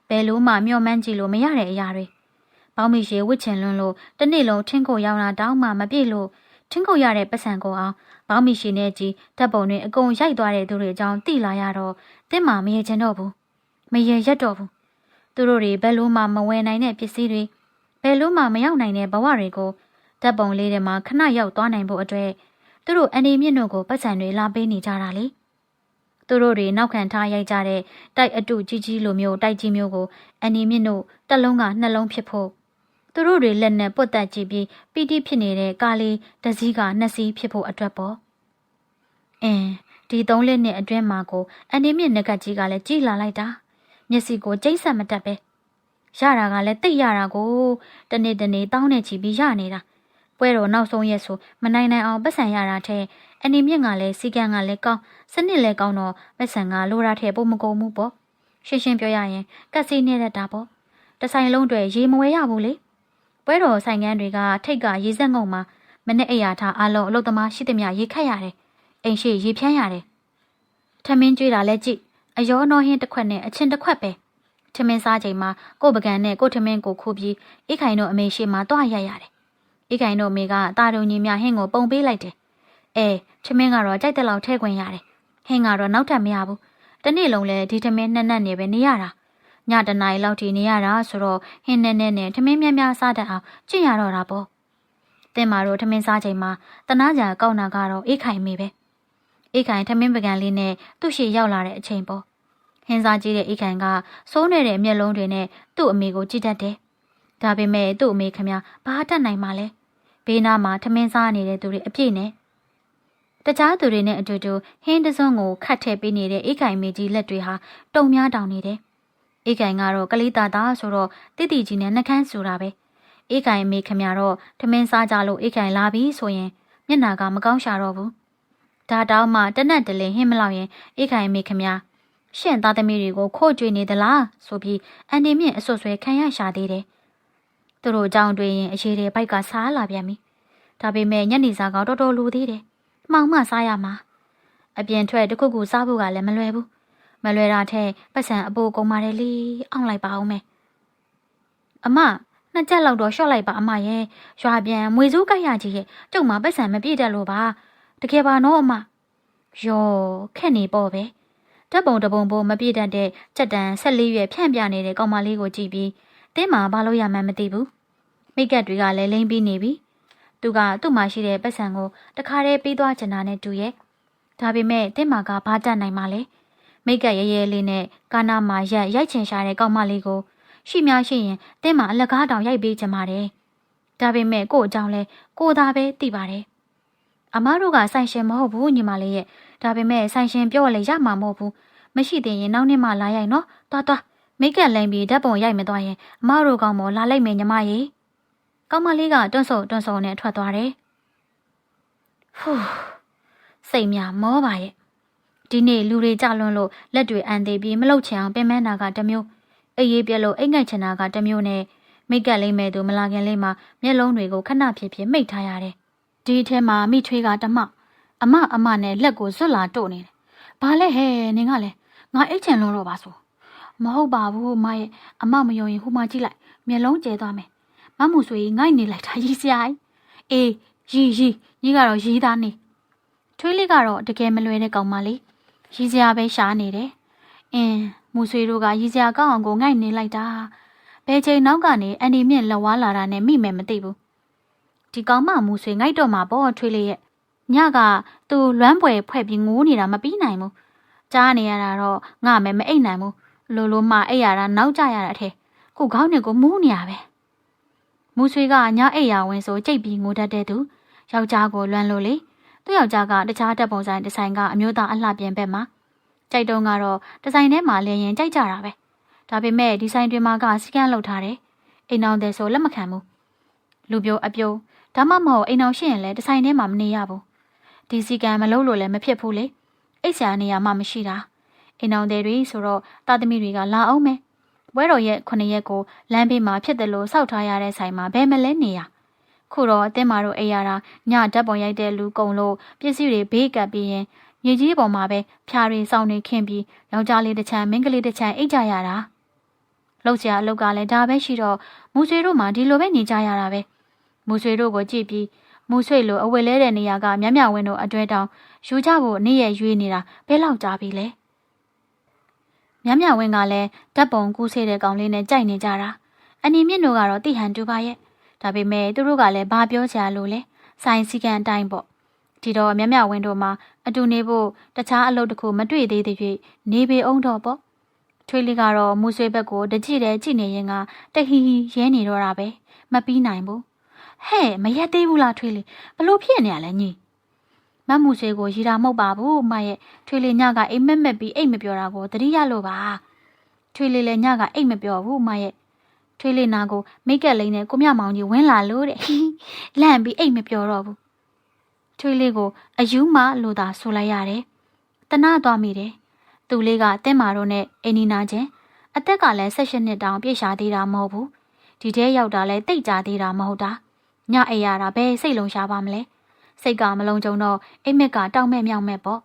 ့ဘယ်လို့မှမျှော်မှန်းကြည့်လို့မရတဲ့အရာတွေဘောင်းမီရှင်ဝစ်ချင်လွန်းလို့တစ်နေ့လုံးထင်းကိုရောင်းတာတောင်းမှမပြည့်လို့ထင်းကိုရတဲ့ပတ်စံကိုအောင်ဘောင်းမီရှင်နဲ့ကြီးဓာတ်ပုံတွေအကုန်ရိုက်သွားတဲ့သူတွေအကြောင်းသိလာရတော့တင်းမာမရချင်တော့ဘူးမရရက်တော့ဘူးသူတို့တွေဘယ်လို့မှမဝယ်နိုင်တဲ့ပစ္စည်းတွေဘယ်လို့မှမရောက်နိုင်တဲ့ဘဝတွေကိုဓာတ်ပုံလေးတွေမှာခဏရောက်သွားနိုင်ဖို့အတွက်သူတို့အနေမြင့်တို့ကိုပတ်စံတွေလာပေးနေကြတာလေသူတို့တွေနောက်ခံထားရိုက်ကြတဲ့တိုက်အတုကြီးကြီးလိုမျိုးတိုက်ကြီးမျိုးကိုအနေမြင့်တို့တစ်လုံးကနှလုံးဖြစ်ဖို့သူတို့တွေလက်နဲ့ပုတ်တက်ကြည့်ပြီးပီတိဖြစ်နေတဲ့ကားလေးတစ်စီးကနှစ်စီးဖြစ်ဖို့အတွက်ပေါ့ဒီ3နှစ်အတွင်းမှာကိုအနေမြင့်ငကတ်ကြီးကလည်းကြည်လာလိုက်တာမျက်စိကိုကျိတ်ဆက်မတက်ပဲရတာကလည်းတိတ်ရတာကိုတနေ့တောင်းနေချီပြီးရနေတာပွဲတော်နောက်ဆုံးရက်ဆိုမနိုင်နိုင်အောင်ပတ်စံရတာထဲအနေမြင့်ကလည်းစီကံကလည်းကောင်းစနစ်လည်းကောင်းတော့ပတ်စံကလိုတာထဲပုံမကုန်ဘူးပေါ့ရှင်းပြောရရင်ကက်စီနေတတ်တာပေါ့တဆိုင်လုံးတွေရေမဝဲရဘူးလေပွဲတော်ဆိုင်ကန်းတွေကထိတ်ကရေစက်ငုံမှာမနဲ့အိယာထားအလုံးအလုတ်သမားရှိသမျှရေခတ်ရတယ်အိမ်ရှိရေဖြန်းရတယ်ထမင်းကျွေးတာလည်းကြည့်အယောနောဟင်းတစ်ခွက်နဲ့အချင်းတစ်ခွက်ပဲထမင်းစားချိန်မှာကို့ပကံနဲ့ကို့ထမင်းကိုခူးပြီးအိခိုင်တို့အမေရှိမှတွားရရတယ်အိခိုင်တို့အမေကအသားတုံညီမြဟင်းကိုပုံပေးလိုက်တယ် ထမင်းကတော့ကြိုက်တဲ့လောက်ထည့်ခွင့်ရတယ်ဟင်းကတော့နောက်ထပ်မရဘူးတနေ့လုံးလဲဒီထမင်းနဲ့နဲ့နေပဲနေရတာညတနားရီလောက်ထိနေရတာဆိုတော့ဟင်းနဲ့ထမင်းများများစားတတ်အောင်ကျင့်ရတော့တာပေါ့တင်းမာတို့ထမင်းစားချိန်မှာတနာကြကောက်နာကတော့အေးခိုင်မေပဲအေးခိုင်ထမင်းပကံလေးနဲ့သူ့ရှေ့ရောက်လာတဲ့အချိန်ပေါ့ဟင်းစားကြည့်တဲ့အေးခိုင်ကစိုးနေတဲ့မျက်လုံးတွေနဲ့သူ့အမေကိုကြည့်တတ်တယ်ဒါပေမဲ့သူ့အမေခမဘာတတ်နိုင်မှလဲဘေးနားမှာထမင်းစားနေတဲ့သူတွေအပြည့်နဲ့တခြားသူတွေနဲ့အတူတူဟင်းတစွန်းကိုခတ်ထည့်ပေးနေတဲ့အေးခိုင်မေကြီးလက်တွေဟာတုံများတောင်နေတယ်အေးခိုင်ကတော့ကလေးသားသားဆိုတော့တိတိကြီးနဲ့နှကန်းဆူတာပဲအေးခိုင်မေခမတော့ထမင်းစားကြလို့အေးခိုင်လာပြီဆိုရင်မျက်နာကမကောင်းရှာတော့ဘူးဒါတောင်မှတနက်တလင်ဟင်းမလောက်ရင်အေးခိုင်မေခမရှင့်သားသမီးတွေကိုခို့ကြွေနေသလားဆိုပြီးအန်ဒီမြင့်အဆွဆွဲခံရရှာသေးတယ်သူတို့အကြောင်းတွေ့ရင်အရေးတွေဘိုက်ကစားလာပြန်ပြီဒါပေမဲ့ညနေစာကတော်တော်လိုသေးတယ်မှောင်မှစားရမှာအပြင်ထွက်တခုခုစားဖို့ကလည်းမလွယ်ဘူးမလွယ်တာထက်ပတ်စံအပိုးကုန်ပါတယ်လေအောင့်လိုက်ပါအောင်မယ်အမနှစ်ချက်လောက်တော့ရှော့လိုက်ပါအမရဲ့ရွာပြန်မွေစိုးကြိုက်ရကြီးရဲ့ကျုံမှာပတ်စံမပြည့်တတ်လို့ပါတကယ်ပါနော်အမယောခက်နေပေါ့ပဲဓာတ်ပုံတပုံပုံမပြည့်တတ်တဲ့စက်တန်14ရွယ်ဖြန့်ပြနေတဲ့ကောင်မလေးကိုကြည့်ပြီးတင်းမှာဘာလို့ရမှန်းမသိဘူးမိတ်ကပ်တွေကလည်းလိမ့်ပြီးနေပြီသူကသူ့မှာရှိတဲ့ပတ်စံကိုတခါတည်းပေးသွားချင်တာနဲ့တူရဲ့ဒါပေမဲ့တင်းမာကဘာတတ်နိုင်မှလဲမိတ်ကပ်ရဲရဲလေးနဲ့ကာနာမှာရိုက်ချင်ရှာတဲ့ကောင်မလေးကိုရှိများရှိရင်တင်းမာအလကားတောင်ရိုက်ပေးချင်ပါတယ်ဒါပေမဲ့ကို့အကြောင်းလဲကိုသာပဲသိပါတယ်အမားတို့ကဆိုင်ရှင်မဟုတ်ဘူးညီမလေးရဲ့ဒါပေမဲ့ဆိုင်ရှင်ပြောလေရမှာမဟုတ်ဘူးမရှိသေးရင်နောက်နေ့မှလာရိုက်နော်သွားမိတ်ကပ်လိမ့်ပြီးဓာတ်ပုံရိုက်မသွားရင်အမားတို့ကောင်မလာလိုက်မယ်ညီမရေကောင်မလေးကတွန့်ဆုံနဲ့ထွက်သွားတယ်ဟူးစိတ်များမောပါရဲ့ဒီနေ့လူတွေကြလွန်းလို့လက်တွေအန်သေးပြီးမလှုပ်ချင်အောင်ပင်ပန်းတာကတစ်မျိုးအေးရေးပြက်လို့အိတ်ငိုက်ချင်တာကတစ်မျိုးနဲ့မိတ်ကပ်လိမ့်မဲ့သူမလာခင်လေးမှာမျက်လုံးတွေကိုခဏဖြစ်မိတ်ထားရတယ်ဒီထဲမှာမိထွေးကတမအမနဲ့လက်ကိုဇွတ်လာတို့နေတယ်ဘာလဲဟဲ့နင်ကလည်းငါအိတ်ချင်လို့တော့ပါဆိုမဟုတ်ပါဘူးမရဲ့အမမယုံရင်ဟိုမှာကြည့်လိုက်မျက်လုံးကျဲသွားမယ်မမှုဆွေငိုက်နေလိုက်တာရီစရာအေးရီညီကတော့ရီးသားနေထွေးလေးကတော့တကယ်မလွယ်တဲ့ကောင်မလေးရီစရာပဲရှားနေတယ်မူဆွေတို့ကရီစရာကောင်းအောင်ကိုငိုက်နေလိုက်တာဘယ်ချိန်နောက်ကနေအန်ဒီမြင့်လက်ဝါးလာတာနဲ့မိမယ်မသိဘူးဒီကောင်မမူဆွေငိုက်တော့မှာပေါ့ထွေးလေးရဲ့ညကသူလွမ်းပွဲဖွဲ့ပြီးငိုးနေတာမပြီးနိုင်ဘူးကြားနေရတာတော့ငါမယ်မအိတ်နိုင်ဘူးလိုမှအိတ်ရတာနောက်ကျရတာအထဲကိုခေါင်းနဲ့ကိုမူးနေရပဲမူဆွေကညအိတ်ရဝင်ဆိုကြိတ်ပြီးငိုတတ်တဲ့သူယောက်ျားကိုလွမ်းလို့လေသူ့ယောက်ျားကတခြားတပ်ပုံဆိုင်ဒီဇိုင်းကအမျိုးသားအလှပြင်ဘက်မှာကြိုက်တုံးကတော့ဒီဇိုင်းထဲမှာလင်းရင်ကြိုက်ကြတာပဲဒါပေမဲ့ဒီဇိုင်းတွေမှာကစကန်လောက်ထားတယ်အိမ်အောင်တဲ့ဆိုလက်မခံဘူးလူပြိုအပြိုဒါမှမဟုတ်အိမ်အောင်ရှိရင်လည်းဒီဇိုင်းထဲမှာမနေရဘူးဒီစီကန်မလုပ်လို့လည်းမဖြစ်ဘူးလေအိတ်ဆရာနေရာမှမရှိတာအိမ်အောင်တဲ့တွေဆိုတော့တာသမီတွေကလာအောင်မယ်ဘွဲတော်ရဲ့9ရက်ကိုလမ်းဘေးမှာဖြစ်တယ်လို့စောက်ထားရတဲ့ဆိုင်မှာဘယ်မလဲနေရခုတော့အတင်းမာတို့အိမ်ရတာညဓာတ်ပုံရိုက်တဲ့လူကုံလို့ပစ္စည်းတွေဘေးကပ်ပြီးရင်မြေကြီးပေါ်မှာပဲဖြာတွေစောင်းနေခင်းပြီးယောက်ျားလေးတစ်ချမ်းမိန်းကလေးတစ်ချမ်းအိတ်ကြရတာလှုပ်ရှားအလုပ်ကလည်းဒါပဲရှိတော့မူဆွေတို့မှဒီလိုပဲနေကြရတာပဲမူဆွေတို့ကိုကြည့်ပြီးမူဆွေလိုအဝယ်လဲတဲ့နေရာကမြဝင်းတို့အတွဲတောင်ယူကြဖို့နေ့ရက်ရွေးနေတာဘယ်လောက်ကြာပြီလဲမြဝင်းကလည်းဓာတ်ပုံကူးဆေးတဲ့ကောင်လေးနဲ့ကြိုက်နေကြတာအနီမြင့်တို့ကတော့တိဟန်တူပါရဲ့ဒါပေမဲ့သူတို့ကလည်းဘာပြောကြလို့လဲဆိုင်စီကန်အတိုင်းပေါ့ဒီတော့မြဝင်းတို့မှာအတူနေဖို့တခြားအလုပ်တစ်ခုမတွေ့သေးသေး၍နေပေအောင်တော့ပေါ့ထွေးလေးကတော့မူဆွေဘက်ကိုတကြည့်တယ်ကြည့်နေရင်ကတဟီရဲနေတော့တာပဲမပြီးနိုင်ဘူးဟဲ့မရက်သေးဘူးလားထွေးလေးဘလို့ဖြစ်နေရလဲညီမမှုဆွေကိုရီတာမဟုတ်ပါဘူးမရဲ့ထွေးလေးညကအိမ်မက်ပြီးအိတ်မပြောတာကိုသတိရလို့ပါထွေးလေးလည်းညကအိတ်မပြောဘူးမရဲ့ထွေးလေးနာကိုမိတ်ကက်လိမ့်နဲ့ကိုမြမောင်ကြီးဝင်လာလို့တဲ့လန့်ပြီးအိတ်မပြောတော့ဘူးထွေးလေးကိုအယူမလို့သာဆိုလိုက်ရတယ်တနာသွားမိတယ်သူလေးကတင်းမာတို့နဲ့အိနီနာချင်းအသက်ကလည်း18နှစ်တောင်ပြည့်ရှာသေးတာမဟုတ်ဘူးဒီထဲရောက်တာလည်းတိတ်ကြသေးတာမဟုတ်တာညအိပ်ရတာပဲစိတ်လုံးရှားပါမလဲစိတ်ကမလုံးကြုံတော့အိမ်မက်ကတောက်မဲ့မြောက်မဲ့ပေါ့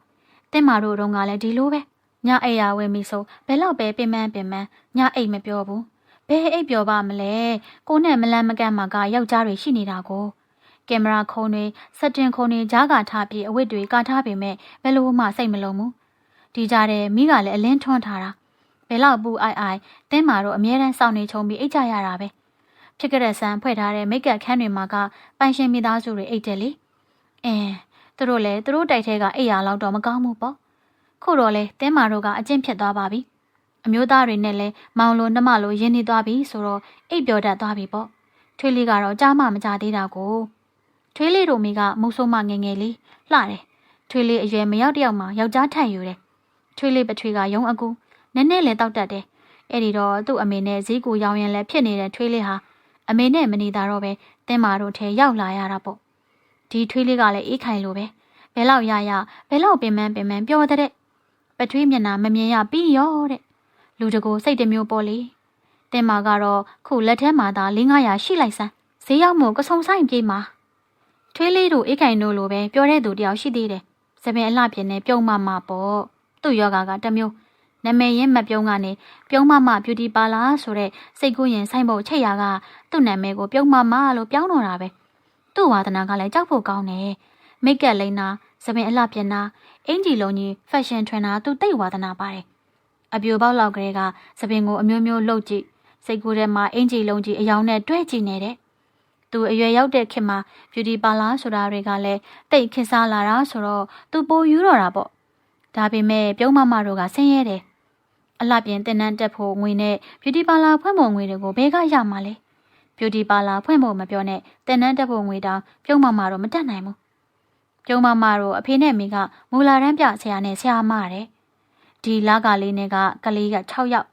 တင်းမာတို့တုန်းကလည်းဒီလိုပဲညအိပ်ရဝင်ပြီဆိုဘယ်တော့ပဲပင်မညအိပ်မပြောဘူးဘယ်အိပ်ပြောပါမလဲကိုနဲ့မလန်းမကန့်မှာကယောက်ျားတွေရှိနေတာကို ကင်မရာခုံတွေစက်တင်ခုံတွေကြားကထားပြီးအဝတ်တွေကာထားပေမဲ့ဘယ်လိုမှစိတ်မလုံးဘူးဒီကြတဲ့မိကလည်းအလင်းထွန်းထားတာဘယ်လောက်ပူအိုက်တင်းမာတော့အမြဲတမ်းစောင့်နေချုံပြီးအိတ်ကြရတာပဲဖြစ်ကြတဲ့ဆန်ဖွဲ့ထားတဲ့မိတ်ကပ်ခန်းတွေမှာကပိုင်ရှင်မိသားစုတွေအိတ်တယ်လေသူတို့လည်းသူတို့တိုက်ထဲကအိတ်ရလောက်တော့မကောင်းဘူးပေါ့ခုတော့လေတင်းမာတို့ကအကျင့်ဖြစ်သွားပါပြီအမျိုးသားတွေနဲ့လည်းမောင်လိုနှမလိုရင်းနေသွားပြီဆိုတော့အိတ်ပြောတတ်သွားပြီပေါ့ထွေးလေးကတော့ကြားမှမကြသေးတာကိုထွေးလေးတို့မိကမုံဆိုးမငယ်ငယ်လေးလှတယ်ထွေးလေးအရွယ်မရောက်တယောက်မှယောက်ျားထန့်ယူတယ်ထွေးလေးပထွေးကယုံအကူနည်းနည်းလည်းတောက်တတ်တယ်အဲ့ဒီတော့သူ့အမေနဲ့ဈေးကူရောင်းရင်လည်းဖြစ်နေတဲ့ထွေးလေးဟာအမေနဲ့မနေတာတော့ပဲတင်းမာတို့ထဲရောက်လာရတာပေါ့ဒီထွေးလေးကလည်းအေးခိုင်လို့ပဲဘယ်လောက်ရဘယ်လောက်ပင်မပြောတဲ့ပထွေးမျက်နှာမမြင်ရပြီးရောတဲ့လူတကိုစိတ်တမျိုးပေါ်လေတင်းမာကတော့ခုလက်ထဲမှာသာ400ရှိလိုက်စမ်းဈေးရောက်မို့ကဆုံဆိုင်ပြေးမှာထွေးလေးတို့အေးခိုင်တို့လိုပဲပြောတဲ့သူတယောက်ရှိသေးတယ်စပင်အလှပြင်းနဲ့ပြုံးမပေါ့သူ့ယောဂါကတမျိုးနာမည်ရင်းမပြုံးကနေပြုံးမဗျူတီပါလာဆိုတဲ့စိတ်ကူးရင်ဆိုင်ဖို့ချိတ်ရကသူ့နာမည်ကိုပြုံးမလို့ပြောင်းတော့တာပဲသူ့ဝါသနာကလည်းကြောက်ဖို့ကောင်းတယ်မိတ်ကက်လိန်နာစပင်အလှပြင်းနာအင်ဂျီလုံးကြီးဖက်ရှင်ထရန်နာသူတိတ်ဝါသနာပါတယ်အပြိုပေါက်လောက်ကလေးကစပင်ကိုအမျိုးမျိုးလှုပ်ကြည့်စိတ်ကူးထဲမှာအင်ဂျီလုံးကြီးအယောင်နဲ့တွဲကြည့်နေတဲ့သူအရွယ်ရောက်တဲ့ခေတ်မှာဗျူတီပါလာဆိုတာတွေကလည်းတိတ်ခစ်စားလာတာဆိုတော့သူပိုယူတော့တာပေါ့ဒါပေမဲ့ပြုံးမတို့ကဆင်းရဲတယ်အလှပြင်တင်နန်းတက်ဖို့ငွေနဲ့ဗျူတီပါလာဖွင့်ဖို့ငွေတွေကိုဘယ်ကရမှာလဲဗျူတီပါလာဖွင့်ဖို့မပြောနဲ့တင်နန်းတက်ဖို့ငွေတောင်ပြုံးမတို့မတက်နိုင်ဘူးပြုံးမတို့အဖေနဲ့မိကမူလာတန်းပြဆရာနဲ့ဆရာမတဲ့ဒီလကလေးနဲ့ကလေးက6ယောက်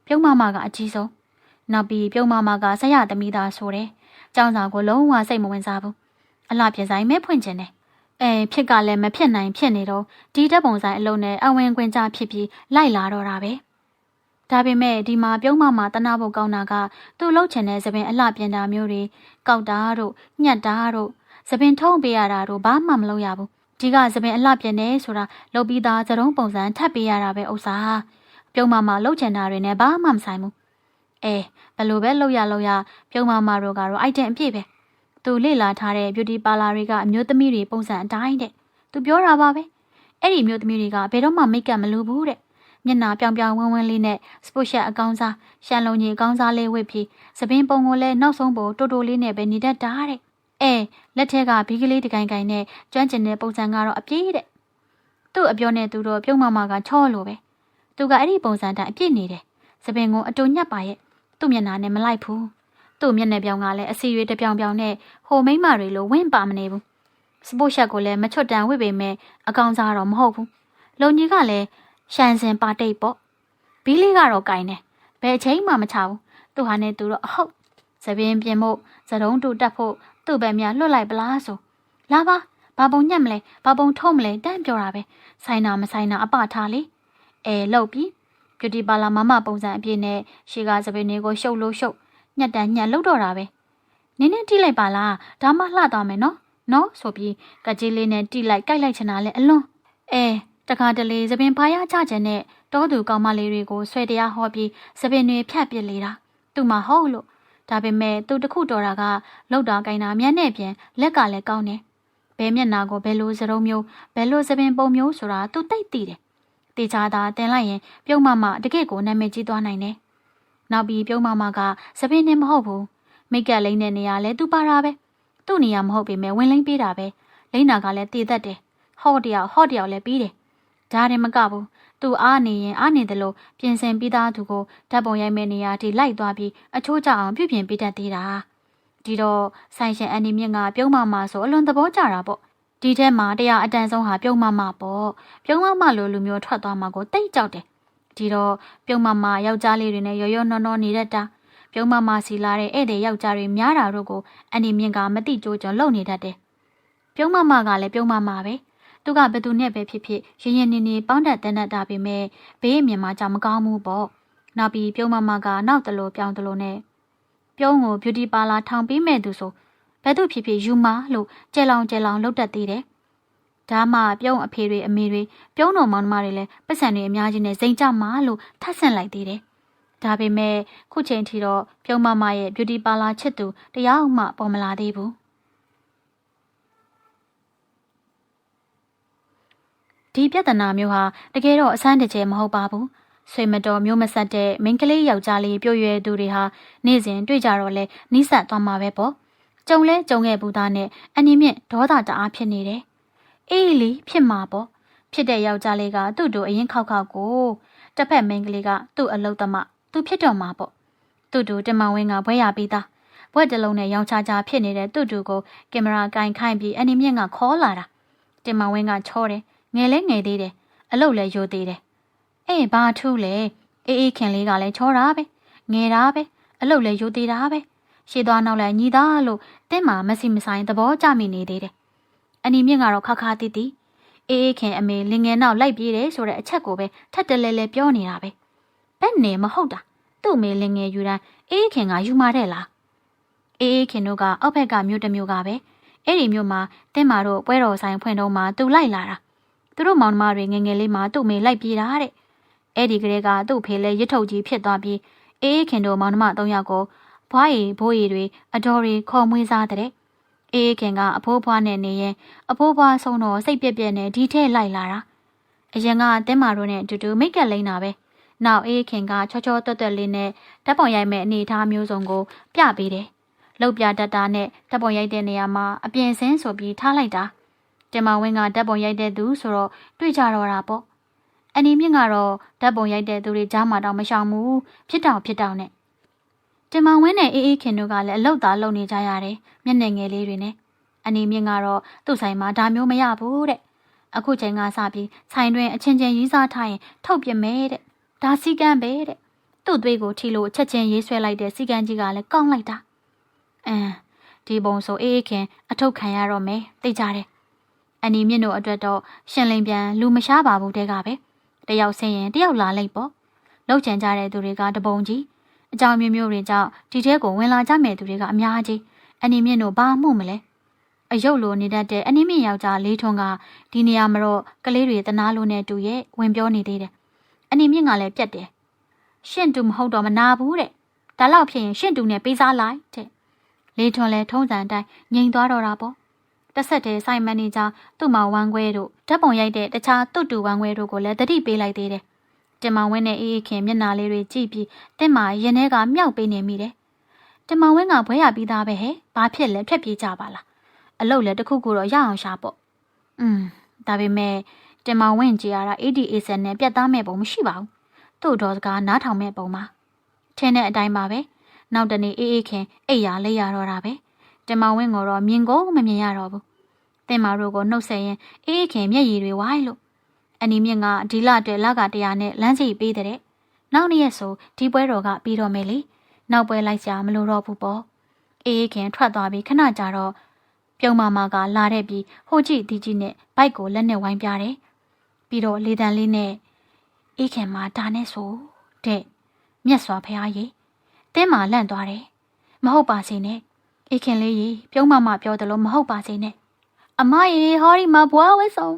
ပြုံးမကအကြီးဆုံးနောက်ပြီးပြုံးမကဆရာသမီးသားဆိုတယ်ကျောင်းဆောင်ကိုလုံးဝစိတ်မဝင်စားဘူးအလှပြင်ဆိုင်မဲဖွင့်ခြင်းနဲ့ဖြစ်ကလည်းမဖြစ်နိုင်ဖြစ်နေတော့ဒီတက်ပုံဆိုင်အလုံးနဲ့အဝင်ခွင်ကြဖြစ်ပြီးလိုက်လာတော့တာပဲဒါပေမဲ့ဒီမှာပြုံးမတနာဖို့ကောင်းတာကသူ့လှုပ်ချင်တဲ့သပင်အလှပြင်တာမျိုးတွေကောက်တာတို့ညှက်တာတို့သပင်ထုံးပေးရတာတို့ဘာမှမလုပ်ရဘူးဒီကသပင်အလှပြင်နေဆိုတာလုပ်ပြီးသားသတုံးပုံစံထပ်ပေးရတာပဲဥစ္စာပြုံးမလှုပ်ချင်တာတွေနဲ့ဘာမှမဆိုင်ဘူးဘယ်လိုပဲလှုပ်ရပြုံးမတို့ကတော့အိုက်တင်အပြည့်ပဲသူလေ့လာထားတဲ့ beauty parlor တွေကအမျိုးသမီးတွေပုံစံအတိုင်းတဲ့သူပြောတာပါပဲအဲ့ဒီမျိုးသမီးတွေကဘယ်တော့မှမိတ်ကပ်မလိုဘူးတဲ့မျက်နှာပြောင်ဝန်းလေးနဲ့ sport shirt အကောင်းစားရှန်လုံးကြီးအကောင်းစားလေးဝတ်ပြီးသပင်ပုံကိုလည်းနောက်ဆုံးပေါ်တိုလေးနဲ့ပဲနေတတ်တာတဲ့လက်ထက်ကဘီကလေးတကိုင်နဲ့ကျွမ်းကျင်တဲ့ပုံစံကတော့အပြည့်တဲ့သူ့အပြောနဲ့သူတော့ပြုံးမကချောလို့ပဲသူကအဲ့ဒီပုံစံတိုင်းအပြည့်နေတယ်သပင်ကိုအတူညက်ပါရဲ့သူ့မျက်နှာနဲ့မလိုက်ဘူးသူ့မျက်နှာပြောင်ကလည်းအစီရွေးတပြောင်နဲ့ဟိုမိမတွေလိုဝင့်ပါမနေဘူးစပို့ရှက်ကိုလည်းမချွတ်တန်ဝစ်ပေမဲ့အကောင်စားတော့မဟုတ်ဘူးလုံကြီးကလည်းရှန်စင်ပါတိတ်ပေါ့ဘီလေးကတော့ကင်တယ်ဘယ်အချိန်မှမချဘူးသူဟာနဲ့သူတော့အဟုတ်သပင်ပြင်ဖို့သတုံးတူတက်ဖို့သူ့ပဲများလွတ်လိုက်ပလားဆိုလာပါဘာပုံညက်မလဲဘာပုံထုံးမလဲတန်းပြောတာပဲဆိုင်နာမဆိုင်နာအပထားလေလောက်ပြီးဗျူတီပါလာမပုံစံအပြည့်နဲ့ရှေကသပင်တွေကိုရှုပ်လို့ရှုပ်ညက်တန်ညက်လောက်တော့တာပဲနင်းနဲ့တိလိုက်ပါလားဒါမှလှသွားမယ်နော်ဆိုပြီးကကြီးလေးနဲ့တိလိုက်ကြိုက်လိုက်ချင်တာလဲအလွန်တခါတလေသပင်ဖားရချခြင်းနဲ့တောသူကောင်းမလေးတွေကိုဆွဲတရားဟောပြီးသပင်တွေဖြတ်ပစ်လေတာသူ့မှာဟုတ်လို့ဒါပေမဲ့သူတခုတော်တာကလောက်တာကိုင်းတာမျက်နဲ့ပြင်လက်ကလည်းကောင်းတယ်ဘယ်မျက်နာကိုဘယ်လိုစရုံးမျိုးဘယ်လိုသပင်ပုံမျိုးဆိုတာသူသိသိတယ်တေချာသာတင်လိုက်ရင်ပြုံးမတကယ့်ကိုနာမည်ကြီးသွားနိုင်တယ်နောက်ပြီးပြုံးမကသပင်နဲ့မဟုတ်ဘူးမိတ်ကပ်လိမ့်တဲ့နေရာလဲသူပါတာပဲသူ့နေရာမဟုတ်ပေမဲ့ဝင်လိမ့်ပေးတာပဲလိမ့်နာကလည်းတည်တတ်တယ်ဟော့တယောက်လည်းပြီးတယ်ဒါရင်မကဘူးသူအားနေရင်အားနေတယ်လို့ပြင်ဆင်ပြီးသားသူကိုဓာတ်ပုံရိုက်မဲ့နေရာထိလိုက်သွားပြီးအချိုးကျအောင်ပြုပြင်ပေးတတ်သေးတာဒီတော့ဆိုင်ရှင်အန်နီမြင့်ကပြုံးမဆိုအလွန်သဘောကျတာပေါ့ဒီထဲမှာတရားအတန်ဆုံးဟာပြုံးမပေါ့ပြုံးမလိုလူမျိုးထွက်သွားမှာကိုတိတ်ကြောက်တယ်ဒီတော့ပြုံးမယောက်ျားလေးတွေနဲ့ရောနော်နေတတ်တာပြုံးမစီလာတဲ့ဧည့်သည်ယောက်ျားတွေများတာတို့ကိုအန်နီမြင့်ကမတိကြိုးကြုံလုံနေတတ်တယ်ပြုံးမကလည်းပြုံးမပဲသူကဘယ်သူနဲ့ပဲဖြစ်ရင်နေပေါင်းတတ်တတ်တာပေမဲ့ဘေးအမြင်မှာကြောင်မကောင်းဘူးပေါ့နောက်ပြီးပြုံးမကနောက်တလို့ပြောင်းတလို့နဲ့ပြုံးကိုဗျူတီပါလာထောင်ပေးမဲ့သူဆိုဘယ်သူဖြစ်ယူမလို့ကျဲလောင်လုပ်တတ်သေးတယ်ဒါမှပြုံးအဖေတွေအမေတွေပြုံးတော်မောင်နှမတွေလည်းပတ်စံတွေအများကြီးနဲ့စိန်ကြမှာလို့ထပ်ဆင့်လိုက်သေးတယ်ဒါပေမဲ့ခုချိန်ထိတော့ပြုံးမရဲ့ဗျူတီပါလာချစ်သူတရားမှပေါ်မလာသေးဘူး ဒီပြဿနာမျိုးဟာတကယ်တော့အဆန်းတကျမဟုတ်ပါဘူးဆွေမတော်မျိုးမဆက်တဲ့မိန်းကလေးယောက်ျားလေးပြိုရွယ်သူတွေဟာနေ့စဉ်တွေ့ကြတော့လဲနီးစပ်သွားမှာပဲပေါ့ကြုံလဲကြုံခဲ့ဘူးသားနဲ့အနည်းမြင့်ဒေါသတအားဖြစ်နေတယ်အေးလီဖြစ်မှာပေါ့ဖြစ်တဲ့ယောက်ျားလေးကသူ့တို့အရင်ခောက်ကိုတစ်ဖက်မိန်းကလေးကသူ့အလုပ်သမားသူဖြစ်တော့မှာပေါ့သူ့တို့တင်မောင်ဝင်းကဘွဲရပြီးသားဘွဲ့တလုံးနဲ့ရောင်ချာဖြစ်နေတဲ့သူ့တို့ကိုကင်မရာကင်ခိုင်းပြီးအနည်းမြင့်ကခေါ်လာတာတင်မောင်ဝင်းကချောတယ်ငယ်လဲငယ်သေးတယ်အလုပ်လဲရိုသေးတယ်အေးဘာထူးလဲအေးခင်လေးကလည်းချောတာပဲငယ်တာပဲအလုပ်လဲရိုသေးတာပဲရှေ့သွားနောက်လဲညီသားလို့တင်းမှာမစီမဆိုင်သဘောကျမိနေသေးတယ်အနီမြင့်ကတော့ခါခါတီးတီးအေးခင်အမေလင်ငယ်နောက်လိုက်ပြေးတယ်ဆိုတဲ့အချက်ကိုပဲထပ်တလဲလဲပြောနေတာပဲဘက်နေမဟုတ်တာသူ့အမေလင်ငယ်ယူတန်းအေးခင်ကယူมาတဲ့လားအေးခင်တို့ကအောက်ဘက်ကမြို့တစ်မြို့ကပဲအဲ့ဒီမြို့မှာတင်းမာတို့ပွဲတော်ဆိုင်ဖွင့်တော့မှသူလိုက်လာတာသူတို့မောင်နှမတွေငယ်ငယ်လေးမှသူ့အမေလိုက်ပြေးတာတဲ့အဲ့ဒီကလေးကသူ့ဖေလဲရစ်ထုတ်ကြီးဖြစ်သွားပြီးအေးခင်တို့မောင်နှမ၃ယောက်ကိုဘွားရီဘိုးရီတွေအတော်ရီခေါ်မွေးစားတဲ့အေးခင်ကအဖိုးဘွားနဲ့နေရင်အဖိုးဘွားဆုံးတော့စိတ်ပြက်ပြက်နဲ့ဒီထဲလိုက်လာတာအရင်ကတင်းမာတို့နဲ့အတူတူမိတ်ကက်လိမ့်တာပဲနောက်အေးခင်ကချောချောတွတ်တွတ်လေးနဲ့ဓာတ်ပုံရိုက်မဲ့အနေအထားမျိုးစုံကိုပြပေးတယ်လောက်ပြတတ်တာနဲ့ဓာတ်ပုံရိုက်တဲ့နေရာမှာအပြင်ဆင်းဆိုပြီးထားလိုက်တာတင်မောင်ဝင်းကဓာတ်ပုံရိုက်တဲ့သူဆိုတော့တွေ့ကြတော့တာပေါ့အနီမြင့်ကတော့ဓာတ်ပုံရိုက်တဲ့သူတွေကြားမှာတော့မရှောင်ဘူးဖြစ်တောင်နဲ့တင်မောင်ဝင်းနဲ့အေးအေးခင်တို့ကလည်းအလောက်သားလုံနေကြရတယ်မျက်နှာငယ်လေးတွေနဲ့အနီမြင့်ကတော့သူ့ဆိုင်မှာဒါမျိုးမရဘူးတဲ့အခုချိန်ကစပြီးဆိုင်တွင်အချင်းချင်းရေးစားထားရင်ထုတ်ပြမဲတဲ့ဒါစီကန်းပဲတဲ့သူ့သွေးကိုထီလို့ချက်ချင်းရေးဆွဲလိုက်တဲ့စီကန်းကြီးကလည်းကောင်းလိုက်တာဒီပုံဆိုအေးအေးခင်အထုတ်ခံရတော့မယ်သိကြတယ်အနီမြင့်တို့အတွက်တော့ရှင်လိန်ပြန်လူမရှားပါဘူးတဲ့ကပဲတယောက်ဆင်းရင်တယောက်လာလိုက်ပေါ့လှုပ်ချင်ကြတဲ့သူတွေကတပုံကြီးအကြောင်းမျိုးမျိုးတွေကြောင့်ဒီထဲကိုဝင်လာကြမဲ့သူတွေကအများကြီးအနီမြင့်တို့ဘာမှုမလဲအယုတ်လိုနေတတ်တဲ့အနီမြင့်ယောက်ျားလေးထွန်းကဒီနေရာမှာတော့ကလေးတွေတနာလို့နဲ့တူရဲ့ဝင်ပြောနေသေးတယ်အနီမြင့်ကလည်းပြက်တယ်ရှင့်တူမဟုတ်တော့မနာဘူးတဲ့ဒါလောက်ဖြစ်ရင်ရှင့်တူနဲ့ပေးစားလိုက်တဲ့လေးထွန်းလဲထုံးစံတိုင်းငြိမ်သွားတော့တာပေါ့တစ်ဆက်တည်းဆိုင်မန်နေဂျာသူ့မောင်ဝမ်းခွဲတို့ဓာတ်ပုံရိုက်တဲ့တခြားတူတူဝမ်းခွဲတို့ကိုလည်းတတိပေးလိုက်သေးတယ်တင်မောင်ဝင်းနဲ့အေးအေးခင်မျက်နှာလေးတွေကြည့်ပြီးတင်းမာရင်ထဲကမြောက်ပေးနေမိတယ်တင်မောင်ဝင်းကဘွဲရပြီးသားပဲဟဲ့ဘာဖြစ်လဲဖြက်ပြေးကြပါလားအလုပ်လည်းတစ်ခုခုတော့ရအောင်ရှာပေါ့ဒါပေမဲ့တင်မောင်ဝင်းကြည်ရတာ ADA နဲ့ပြတ်သားမဲ့ပုံမရှိပါဘူးသူ့တော်စကားနားထောင်မဲ့ပုံပါထင်းတဲ့အတိုင်းပါပဲနောက်တနေ့အေးအေးခင်အိပ်ရလဲရတော့တာပဲတင်မောင်ဝင်းကိုတော့မြင်ကိုမမြင်ရတော့ဘူးတင်မောင်တို့ကိုနှုတ်ဆက်ရင်အေးအေးခင်မျက်ရည်တွေဝိုင်းလို့အနီမြင့်ကဒီလအတွက်လက100နဲ့လမ်းစီပေးတဲ့နောက်နေ့ရက်ဆိုဒီပွဲတော်ကပြီးတော့မယ်လေနောက်ပွဲလိုက်ကြမလို့တော့ဘူးပေါ့အေးအေးခင်ထွက်သွားပြီးခဏကြာတော့ပြုံးမကလာတဲ့ပြီးဟိုကြည့်ဒီကြည့်နဲ့ဘိုက်ကိုလက်နဲ့ဝိုင်းပြတယ်ပြီးတော့လေတံလေးနဲ့အေးခင်မှာဒါနဲ့ဆိုတဲ့မျက်စွာဖျားရည်တင်းမာလန့်သွားတယ်မဟုတ်ပါစေနဲ့အေးခင်လေးကြီးပြုံးမပြောတယ်လို့မဟုတ်ပါစေနဲ့အမရေဟောဒီမှာဘွားဝဲဆောင်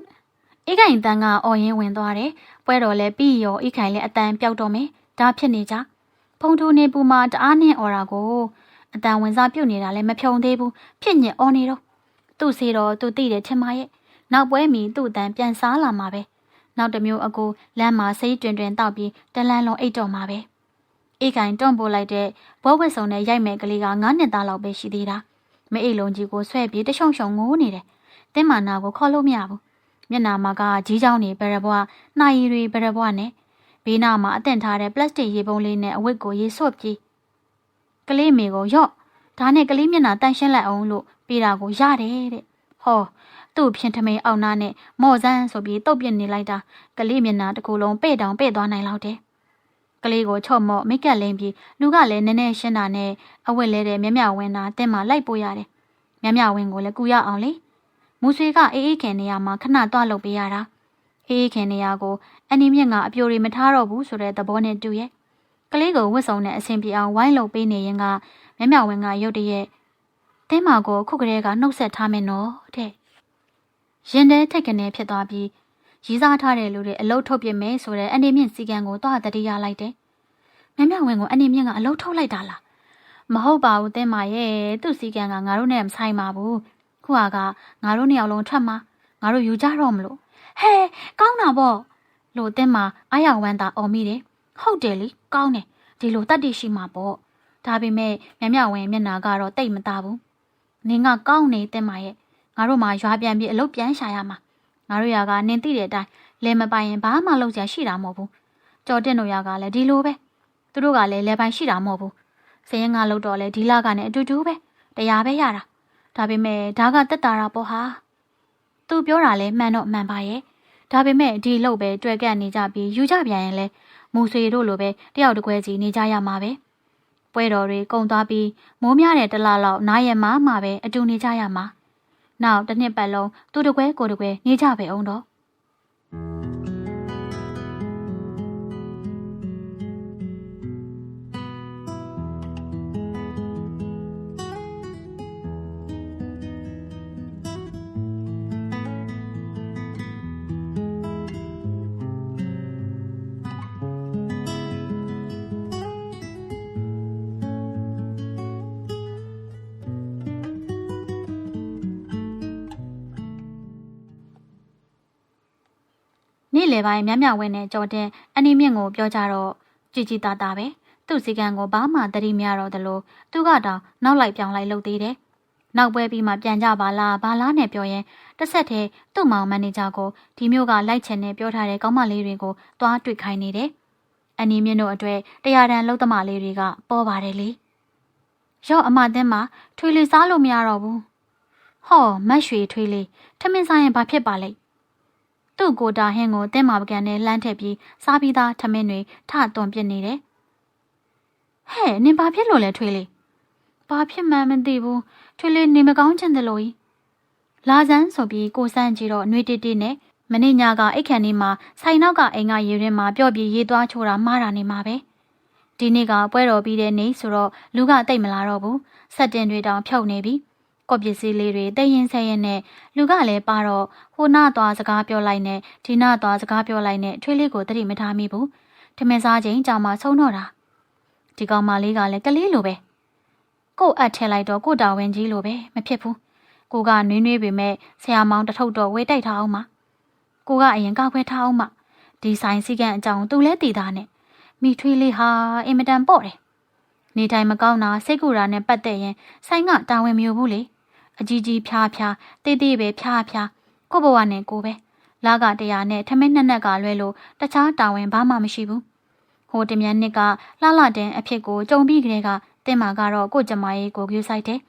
အေးခိုင်တန်းကအော်ရင်ဝင်သွားတယ်ပွဲတော်လဲပြီးရောအေးခိုင်လဲအတန်ပျောက်တော့မယ်ဒါဖြစ်နေကြဖုံထိုးနေပူမှာတအားနှင်းအော်တာကိုအတန်ဝင်စားပြုတ်နေတာလဲမဖြုံသေးဘူးဖြစ်ညစ်အော်နေတော့သူ့စီတော့သူသိတယ်ထင်မရဲ့နောက်ပွဲမီသူ့အတန်ပြန်စားလာမှာပဲနောက်တစ်မျိုးအကူလမ်းမှာစိတ်တွင်တောက်ပြီးတလန်းလုံးအိတ်တော့မှာပဲအေးခိုင်တွန့်ပို့လိုက်တဲ့ဘွဲဝက်စုံနဲ့ရိုက်မဲ့ကလေးက9နှစ်သားလောက်ပဲရှိသေးတာမအိတ်လုံးကြီးကိုဆွဲပြီးတရှုံရှုံငိုးနေတယ်တင်းမာနာကိုခေါ်လို့မရဘူးမျက်နာမှာကကြီးချောင်းနေဗရဘွားနှာရည်တွေဗရဘွားနဲ့ဘေးနာမှာအသင့်ထားတဲ့ပလတ်စတစ်ရေပုံးလေးနဲ့အဝတ်ကိုရေဆွတ်ပြီးကလေးမေကိုရော့ဒါနဲ့ကလေးမျက်နှာတန့်ရှင်းလိုက်အောင်လို့ပြေးတာကိုရတယ်တဲ့ဟောသူ့ဖြင့်ထမိန်အောင်နာနဲ့မော့ဆန်းဆိုပြီးတုတ်ပြစ်နေလိုက်တာကလေးမျက်နှာတစ်ခုလုံးပဲ့တောင်ပဲ့သွားနိုင်လောက်တယ်ကလေးကိုချော့မော့မိတ်ကပ်လင်းပြီးလူကလည်းနည်းနည်းရှင်းတာနဲ့အဝတ်လဲတဲ့မြမြဝင်းတာတင်းမှာလိုက်ပို့ရတယ်မြမြဝင်းကိုလည်းကူရအောင်လေမူဆွေကအေးအေးခင်နေရာမှာခဏသွားလုပ်ပေးရတာအေးအေးခင်နေရာကိုအနီမြင့်ကအပြိုတွေမထားတော့ဘူးဆိုတဲ့သဘောနဲ့တူရဲ့ကလေးကိုဝတ်စုံနဲ့အဆင်ပြေအောင်ဝိုင်းလုပ်ပေးနေရင်ကမြမြဝင်းကရုတ်တရက်တင်းမာကိုခုကလေးကနှုတ်ဆက်ထားမယ်နော်တဲ့ရင်ထဲထိတ်ကနေဖြစ်သွားပြီးရီးစားထားတဲ့လူတွေအလုတ်ထုတ်ပြမယ်ဆိုတဲ့အနီမြင့်စီကံကိုသွားတတိယလိုက်တယ်မြမြဝင်းကိုအနီမြင့်ကအလုတ်ထုတ်လိုက်တာလားမဟုတ်ပါဘူးတင်းမာရဲ့သူ့စီကံကငါတို့နဲ့မဆိုင်ပါဘူးခုကငါတို့နှစ်ယောက်လုံးထွက်မှာငါတို့ယူကြတော့မလို့ ဟဲကောင်းတာပေါ့လို့တင်းမှာအားရဝမ်းသာအော်မိတယ်ဟုတ်တယ်လေကောင်းတယ်ဒီလိုတတ်တရှိမှာပေါ့ဒါပေမဲ့မြဝင်မျက်နာကတော့တိတ်မသားဘူးနင်ကကောင်းနေတင်းမှာရဲ့ငါတို့မှရွာပြန်ပြီးအလုပ်ပြန်ရှာရမှာငါတို့ရွာကနင်သိတဲ့အတိုင်းလဲမပိုင်ရင်ဘာမှလုပ်စရာရှိတာမဟုတ်ဘူးကြော်တင်တို့ရွာကလည်းဒီလိုပဲသူတို့ကလည်းလဲပိုင်ရှိတာမဟုတ်ဘူးစရင်ငါလုပ်တော့လဲဒီလကနဲ့အတူတူပဲတရားပဲရတာဒါပေမဲ့ဒါကတက်တာတာပေါ့ဟာသူပြောတာလဲမှန်တော့မှန်ပါရဲ့ဒါပေမဲ့ဒီလုပ်ပဲတွေ့ကပ်နေကြပြီးယူကြပြန်ရင်လဲမူဆွေတို့လိုပဲတယောက်တစ်ခွဲစီနေကြရမှာပဲပွဲတော်တွေကုန်သွားပြီးမိုးများတဲ့တလားလောက်နားရမှပဲအတူနေကြရမှာနောက်တစ်နှစ်ပတ်လုံးသူတကွဲကိုတကွဲနေကြပဲအောင်တော့နေ့လေပိုင်းမြဝင်းနဲ့ကြော်တဲ့အနီမြင့်ကိုပြောကြတော့ကြည်ကြည်တာတာပဲသူ့စီကံကိုဘာမှသတိမရတော့သလိုသူကတောင်နောက်လိုက်ပြောင်းလိုက်လုပ်သေးတယ်နောက်ပွဲပြီးမှပြန်ကြပါလားနဲ့ပြောရင်တစ်ဆက်တည်းသူ့မောင်မန်နေဂျာကိုဒီမျိုးကလိုက်ချင်နေပြောထားတဲ့ကောင်းမလေးတွေကိုသွားတွေ့ခိုင်းနေတယ်အနီမြင့်တို့အတွက်တရားတန်လုံးသမားလေးတွေကပေါ်ပါတယ်လေရော့အမတင်းမှာထွေလီစားလို့မရတော့ဘူးဟောမတ်ရွှေထွေလီထမင်းစားရင်ဘာဖြစ်ပါလိမ့်သူ့ကိုတာဟင်းကိုတင်းမာပကံနဲ့လှမ်းထည့်ပြီးစားပြီးသားထမင်းတွေထသွန်ပစ်နေတယ်။ဟဲ့နင်ဘာဖြစ်လို့လဲထွေးလေး။ဘာဖြစ်မှန်းမသိဘူး။ထွေးလေးနေမကောင်းချင်တယ်လို့ကြီး။လာစမ်းဆိုပြီးကိုစန်းကြည့်တော့နှွေးတိတိနဲ့မနေ့ညကအိတ်ခန်ဒီမှာဆိုင်နောက်ကအိမ်ကရေရင်းမှာပျော့ပြီးရေသွားချိုးတာမှားတာနေမှာပဲ။ဒီနေ့ကပွဲတော်ပြီးတဲ့နေ့ဆိုတော့လူကတိတ်မလာတော့ဘူး။ဆက်တင်တွေတောင်ဖြုတ်နေပြီ။ကော့ပစ္စည်းလေးတွေတိတ်ရင်ဆဲရင်နဲ့လူကလည်းပါတော့ဟိုနာသွားစကားပြောလိုက်နဲ့ဒီနာသွားစကားပြောလိုက်နဲ့ထွေးလေးကိုတတိမထားမိဘူးထမင်းစားချိန်ကြောင်မှဆုံးတော့တာဒီကောင်မလေးကလည်းကလေးလိုပဲကို့အပ်ထဲလိုက်တော့ကို့တာဝန်ကြီးလိုပဲမဖြစ်ဘူးကိုကနွေးနွေးပေမဲ့ဆရာမောင်တထုပ်တော့ဝေးတိုက်ထားအောင်မကိုကအရင်ကောက်ခွဲထားအောင်မဒီဆိုင်စည်းကမ်းအကြောင်းသူလဲတည်တာနဲ့မိထွေးလေးဟာအင်မတန်ပေါ့တယ်နေတိုင်းမကောင်းတာစိတ်ကူတာနဲ့ပတ်သက်ရင်ဆိုင်ကတာဝန်မယူဘူးလေအကြီးကြီးဖြားတေးသေးပဲဖြားကိုဘဝနဲ့ကိုပဲလာကတရားနဲ့ထမင်းနှစ်နက်ကလွဲလို့တခြားတာဝန်ဘာမှမရှိဘူးဟိုတမြန်နှစ်ကလှတဲ့အဖြစ်ကိုကြုံပြီးကလေးကတင်းမာကတော့ကိုကျမကြီးကိုကြိုးဆိုင်တယ်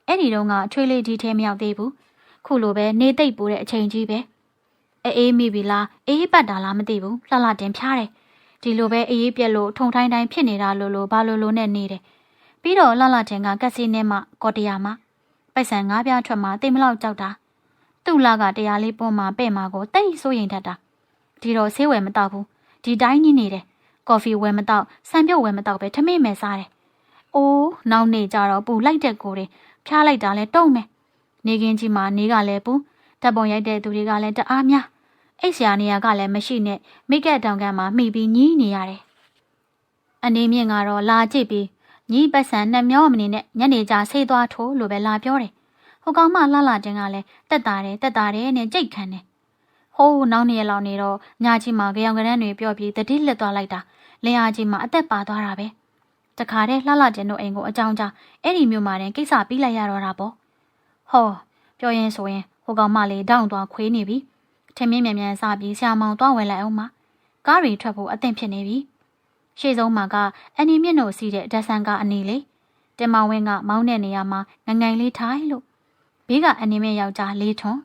အဲ့ဒီတော့ကထွေးလေးဒီထဲမရောက်သေးဘူးခုလိုပဲနေသိပ်ပူတဲ့အချိန်ကြီးပဲအေးမိပြီလားအေးပတ်တာလားမသိဘူးလှတင်ဖြားတယ်ဒီလိုပဲအေးပြက်လို့ထုံထိုင်းတိုင်းဖြစ်နေတာလို့ဘာလို့နဲ့နေတယ်ပြီးတော့လှတင်ကကက်စီနဲ့မှကော်တရာမှပိုက်ဆံ၅ပြားထွက်မှတိတ်မလောက်ကြောက်တာသူ့လာကတရားလေးပွန်းမှပဲ့မှာကိုတိတ်စိုးရင်တတ်တာဒီတော့ဆေးဝယ်မတော့ဘူးဒီတိုင်းကြီးနေတယ်ကော်ဖီဝယ်မတော့ဆန်ပြုတ်ဝယ်မတော့ပဲထမင်းမယ်စားတယ်အိုးနောက်နေကြတော့ပူလိုက်တဲ့ကိုတွေဖြားလိုက်တာလဲတုံးမယ်နေကင်းကြီးမှာနေကလည်းပူဓာတ်ပုံရိုက်တဲ့သူတွေကလည်းတအားများအိတ်ဆရာနေရာကလည်းမရှိနဲ့မိတ်ကက်တောင်ကမှာမိပြီးညီးနေရတယ်အနေမြင့်ကတော့လာကြည့်ပြီးညီပတ်စံနဲ့မျောမနေနဲ့ညနေကျဆေးသွားထိုးလို့ပဲလာပြောတယ်ဟိုကောင်မလှတင်ကလည်းတက်တာတယ်နဲ့ကြိတ်ခံတယ်ဟိုးနောက်နေ့လောက်နေတော့ညကြီးမှာကြောင်ကရန်းတွေပြော့ပြီးတတိလက်သွားလိုက်တာလင်အားကြီးမှာအသက်ပါသွားတာပဲတခါတည်းလှတင်တို့အိမ်ကိုအကြောင်းကြားအဲ့ဒီမျိုးမှာတင်ကိစ္စပြီးလိုက်ရတော့တာပေါ့ဟောပြောရင်ဆိုရင်ဟိုကောင်မလေးတောင်းသွားခွေးနေပြီထမင်းမြန်စားပြီးဆရာမောင်သွားဝင်လိုက်အောင်မကားတွေထွက်ဖို့အသင့်ဖြစ်နေပြီရှေ့ဆုံးမှာကအန်နီမြင့်တို့စီးတဲ့ဓာတ်ဆန်ကအနီလေးတင်မောင်ဝင်းကမောင်းတဲ့နေရာမှာငိုင်လေးထိုင်လို့ဘေးကအန်နီမြင့်ယောက်ျားလေးထွန်း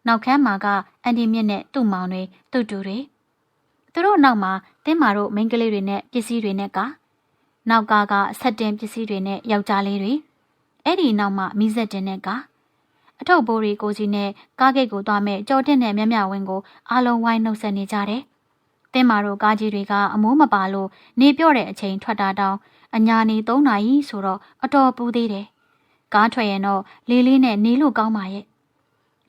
နောက်ခန်းမှာကအန်နီမြင့်နဲ့သူ့မောင်တွေသူ့တူတွေသူတို့နောက်မှာတင်းမာတို့မိန်းကလေးတွေနဲ့ပစ္စည်းတွေနဲ့နောက်ကဆက်တင်ပစ္စည်းတွေနဲ့ယောက်ျားလေးတွေအဲ့ဒီနောက်မှာမီးစက်တင်နဲ့အထုပ်ဘိုးတွေကိုစီနဲ့ကားဂိတ်ကိုသွားမဲ့ကြော်တင်တဲ့မြဝင်းကိုအားလုံးဝိုင်းနှုတ်ဆက်နေကြတယ်တင်းမာတို့ကားကြီးတွေကအမိုးမပါလို့နေပြော့တဲ့အချိန်ထွက်တာတောင်အညာနေ3နာရီဆိုတော့အတော်ပူသေးတယ်ကားထွက်ရင်တော့လေးနဲ့နေလို့ကောင်းပါရဲ့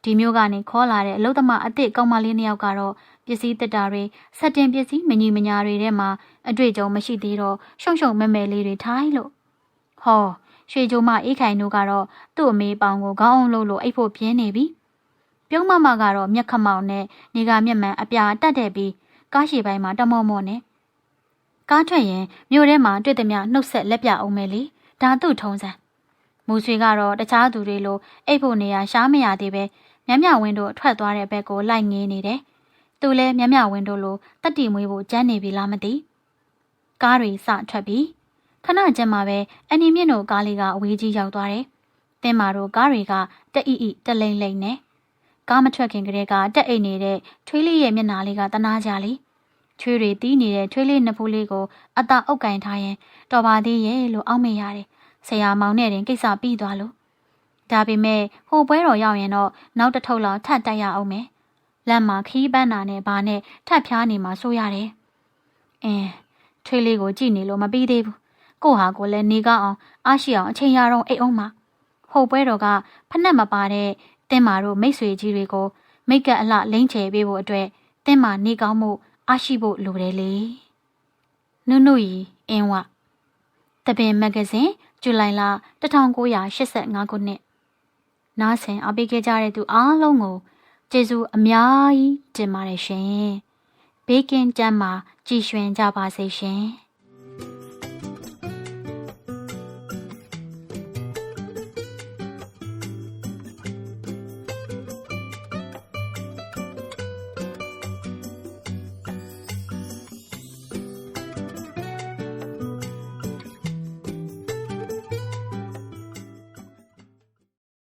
ဒီမျိုးကနေခေါ်လာတဲ့အလုသမားအစ်စ်ကောင်းမလေး2ယောက်ကတော့ပစ္စည်းတက်တာတွေဆက်တင်ပစ္စည်းမညီမညာတွေထဲမှာအတွေ့အကြုံမရှိသေးတော့ရှုံမဲလေးတွေထိုင်လို့ဟောရွှေကြိုမအေးခိုင်တို့ကတော့သူ့အမေပေါင်ကိုခေါင်းအောင်လို့အိတ်ဖို့ပြင်းနေပြီ ပြုံးမမကတော့မျက်ခမောင်နဲ့နေကမျက်မှန်အပြာတက်တဲ့ပြီးကားရှည်ပိုင်းမှာတမောမောနဲ့ကားထွက်ရင်မြို့ထဲမှာတွေ့သည်များနှုတ်ဆက်လက်ပြအောင်မယ်လေဒါသူ့ထုံးစံမူဆွေကတော့တခြားသူတွေလိုအိတ်ဖို့နေရရှားမရသေးပဲမြမြဝင်းတို့ထွက်သွားတဲ့ဘက်ကိုလိုက်ငေးနေတယ်သူလည်းမြမြဝင်းတို့လိုတက်တီမွေးဖို့ကြမ်းနေပြီလားမသိကားတွေစထွက်ပြီးခဏကျမှပဲအန်နီမြင့်တို့ကားလေးကအဝေးကြီးရောက်သွားတယ်တင်းမာတို့ကားတွေကတက်အီတက်လိမ့်လိမ့်နဲ့ကားမထွက်ခင်ကတည်းကတက်အိတ်နေတဲ့ထွေးလေးရဲ့မျက်နှာလေးကတနာကြလေချွေးတွေတီးနေတဲ့ထွေးလေးနှစ်ဖူးလေးကိုအသာအုပ်ကင်ထားရင်တော်ပါသေးရဲ့လို့အောက်မေ့ရတယ်ဆရာမောင်နဲ့တင်ကိစ္စပြီးသွားလို့ဒါပေမဲ့ဟိုပွဲတော်ရောက်ရင်တော့နောက်တစ်ထုပ်လောက်ထပ်တိုက်ရအောင်မယ်လက်မှာခီးပန်းနာနဲ့ဘာနဲ့ထပ်ဖြားနေမှဆိုရတယ်ထွေးလေးကိုကြည့်နေလို့မပြီးသေးဘူးကိုဟာကိုလည်းနေကောင်းအောင်အားရှိအောင်အချိန်ရတော့အိတ်အောင်မှာဟိုပွဲတော်ကဖက်နှက်မပါတဲ့တင်းမာတို့မိတ်ဆွေကြီးတွေကိုမိတ်ကအလှလိမ့်ချယ်ပေးဖို့အတွက်တင်းမာနေကောင်းမှုအားရှိဖို့လိုတယ်လေနုနုရီအင်းဝတပင်မဂ္ဂဇင်းဇူလိုင်လ1985ခုနှစ်နားဆင်အားပေးခဲ့ကြတဲ့သူအားလုံးကိုကျေးဇူးအများကြီးတင်ပါတယ်ရှင်ဘေးကင်းကျန်းမာကြည်ရွှင်ကြပါစေရှင်